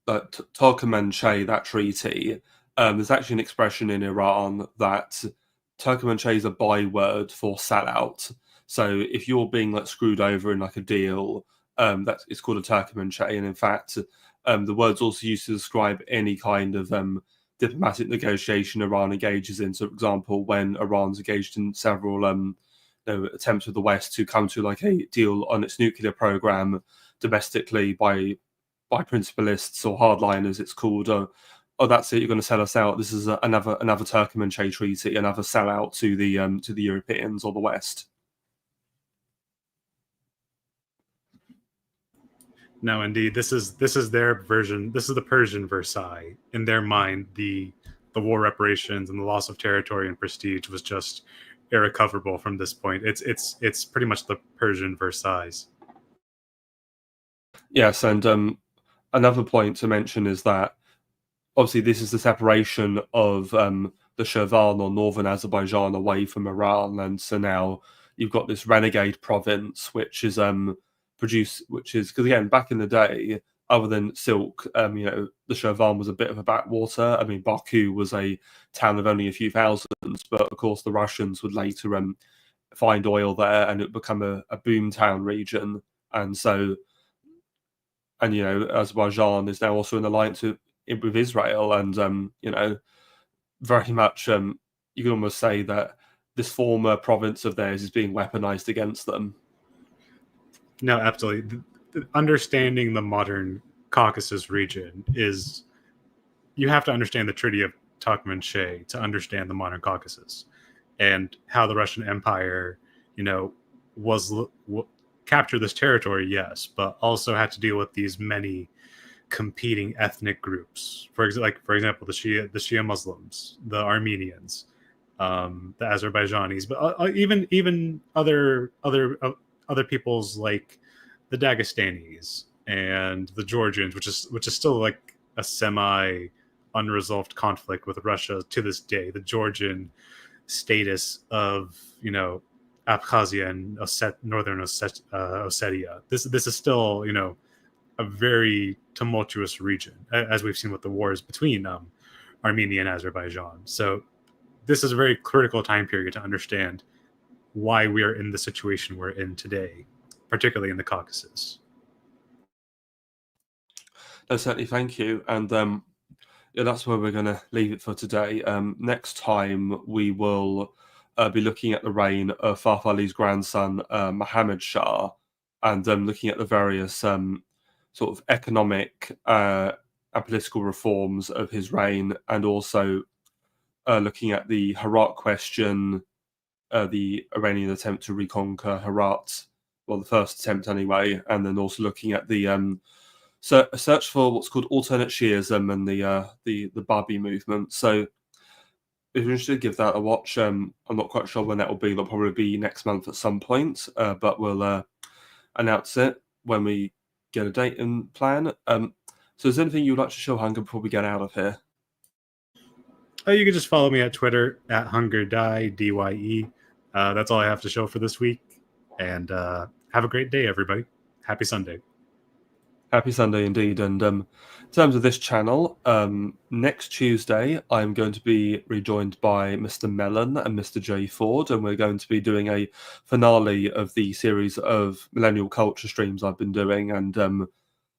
Turkmenchay, that treaty, there's actually an expression in Iran that Turkmenchay is a byword for sellout. So if you're being like screwed over in like a deal, it's called a Turkmenchay. And in fact, the word's also used to describe any kind of diplomatic negotiation Iran engages in. So, for example, when Iran's engaged in several attempts with the West to come to like a deal on its nuclear program domestically by principalists or hardliners, it's called, oh, that's it, you're going to sell us out. This is another Turkmenchay treaty, another sellout to the Europeans or the West. No, indeed, this is their version. This is the Persian Versailles. In their mind, the war reparations and the loss of territory and prestige was just irrecoverable from this point. It's pretty much the Persian Versailles. Yes, and another point to mention is that obviously this is the separation of the Shirvan or northern Azerbaijan away from Iran, and so now you've got this renegade province, which is because again, back in the day, other than silk, the Shirvan was a bit of a backwater. I mean, Baku was a town of only a few thousands, but of course the Russians would later find oil there, and it would become a boom town region. And so, Azerbaijan is now also in alliance with Israel, and very much you can almost say that this former province of theirs is being weaponized against them. No, absolutely. Understanding the modern Caucasus region is, you have to understand the Treaty of Turkmenchay to understand the modern Caucasus and how the Russian Empire, captured this territory, yes, but also had to deal with these many competing ethnic groups. For example, the Shia Muslims, the Armenians, the Azerbaijanis, but even other peoples like the Dagestanis and the Georgians, which is still like a semi unresolved conflict with Russia to this day. The Georgian status of Abkhazia and northern Ossetia. This is still a very tumultuous region, as we've seen with the wars between Armenia and Azerbaijan. So this is a very critical time period to understand why we are in the situation we're in today, particularly in the Caucasus. No, certainly, thank you. And that's where we're going to leave it for today. Next time, we will be looking at the reign of Fath Ali's grandson, Mohammad Shah, and looking at the various sort of economic and political reforms of his reign, and also looking at the Herat question, the Iranian attempt to reconquer Herat, well, the first attempt anyway, and then also looking at the search for what's called alternate Shiism and the Babi movement. So if you're interested, give that a watch. I'm not quite sure when that will be. It'll probably be next month at some point, but we'll announce it when we get a date and plan. So is there anything you'd like to show, Hunger, before we get out of here? You can just follow me at Twitter at HungerDye, DYE. That's all I have to show for this week. And have a great day, everybody. Happy Sunday. Happy Sunday indeed. And in terms of this channel, next Tuesday, I'm going to be rejoined by Mr. Mellon and Mr. J. Ford, and we're going to be doing a finale of the series of millennial culture streams I've been doing. And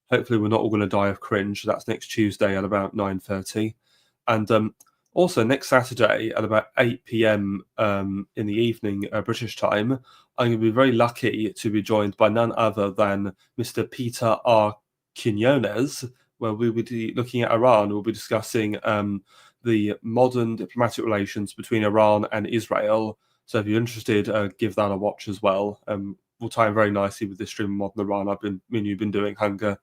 hopefully we're not all going to die of cringe. That's next Tuesday at about 9:30. And also next Saturday at about 8 p.m. In the evening, British time, I'm going to be very lucky to be joined by none other than Mr. Peter R. Quinones, where we will be looking at Iran. We'll be discussing the modern diplomatic relations between Iran and Israel. So if you're interested, give that a watch as well. Will tie in very nicely with this stream of modern Iran you've been doing, Hunger.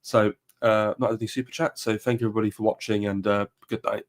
So not any super chat. So thank you everybody for watching, and good night.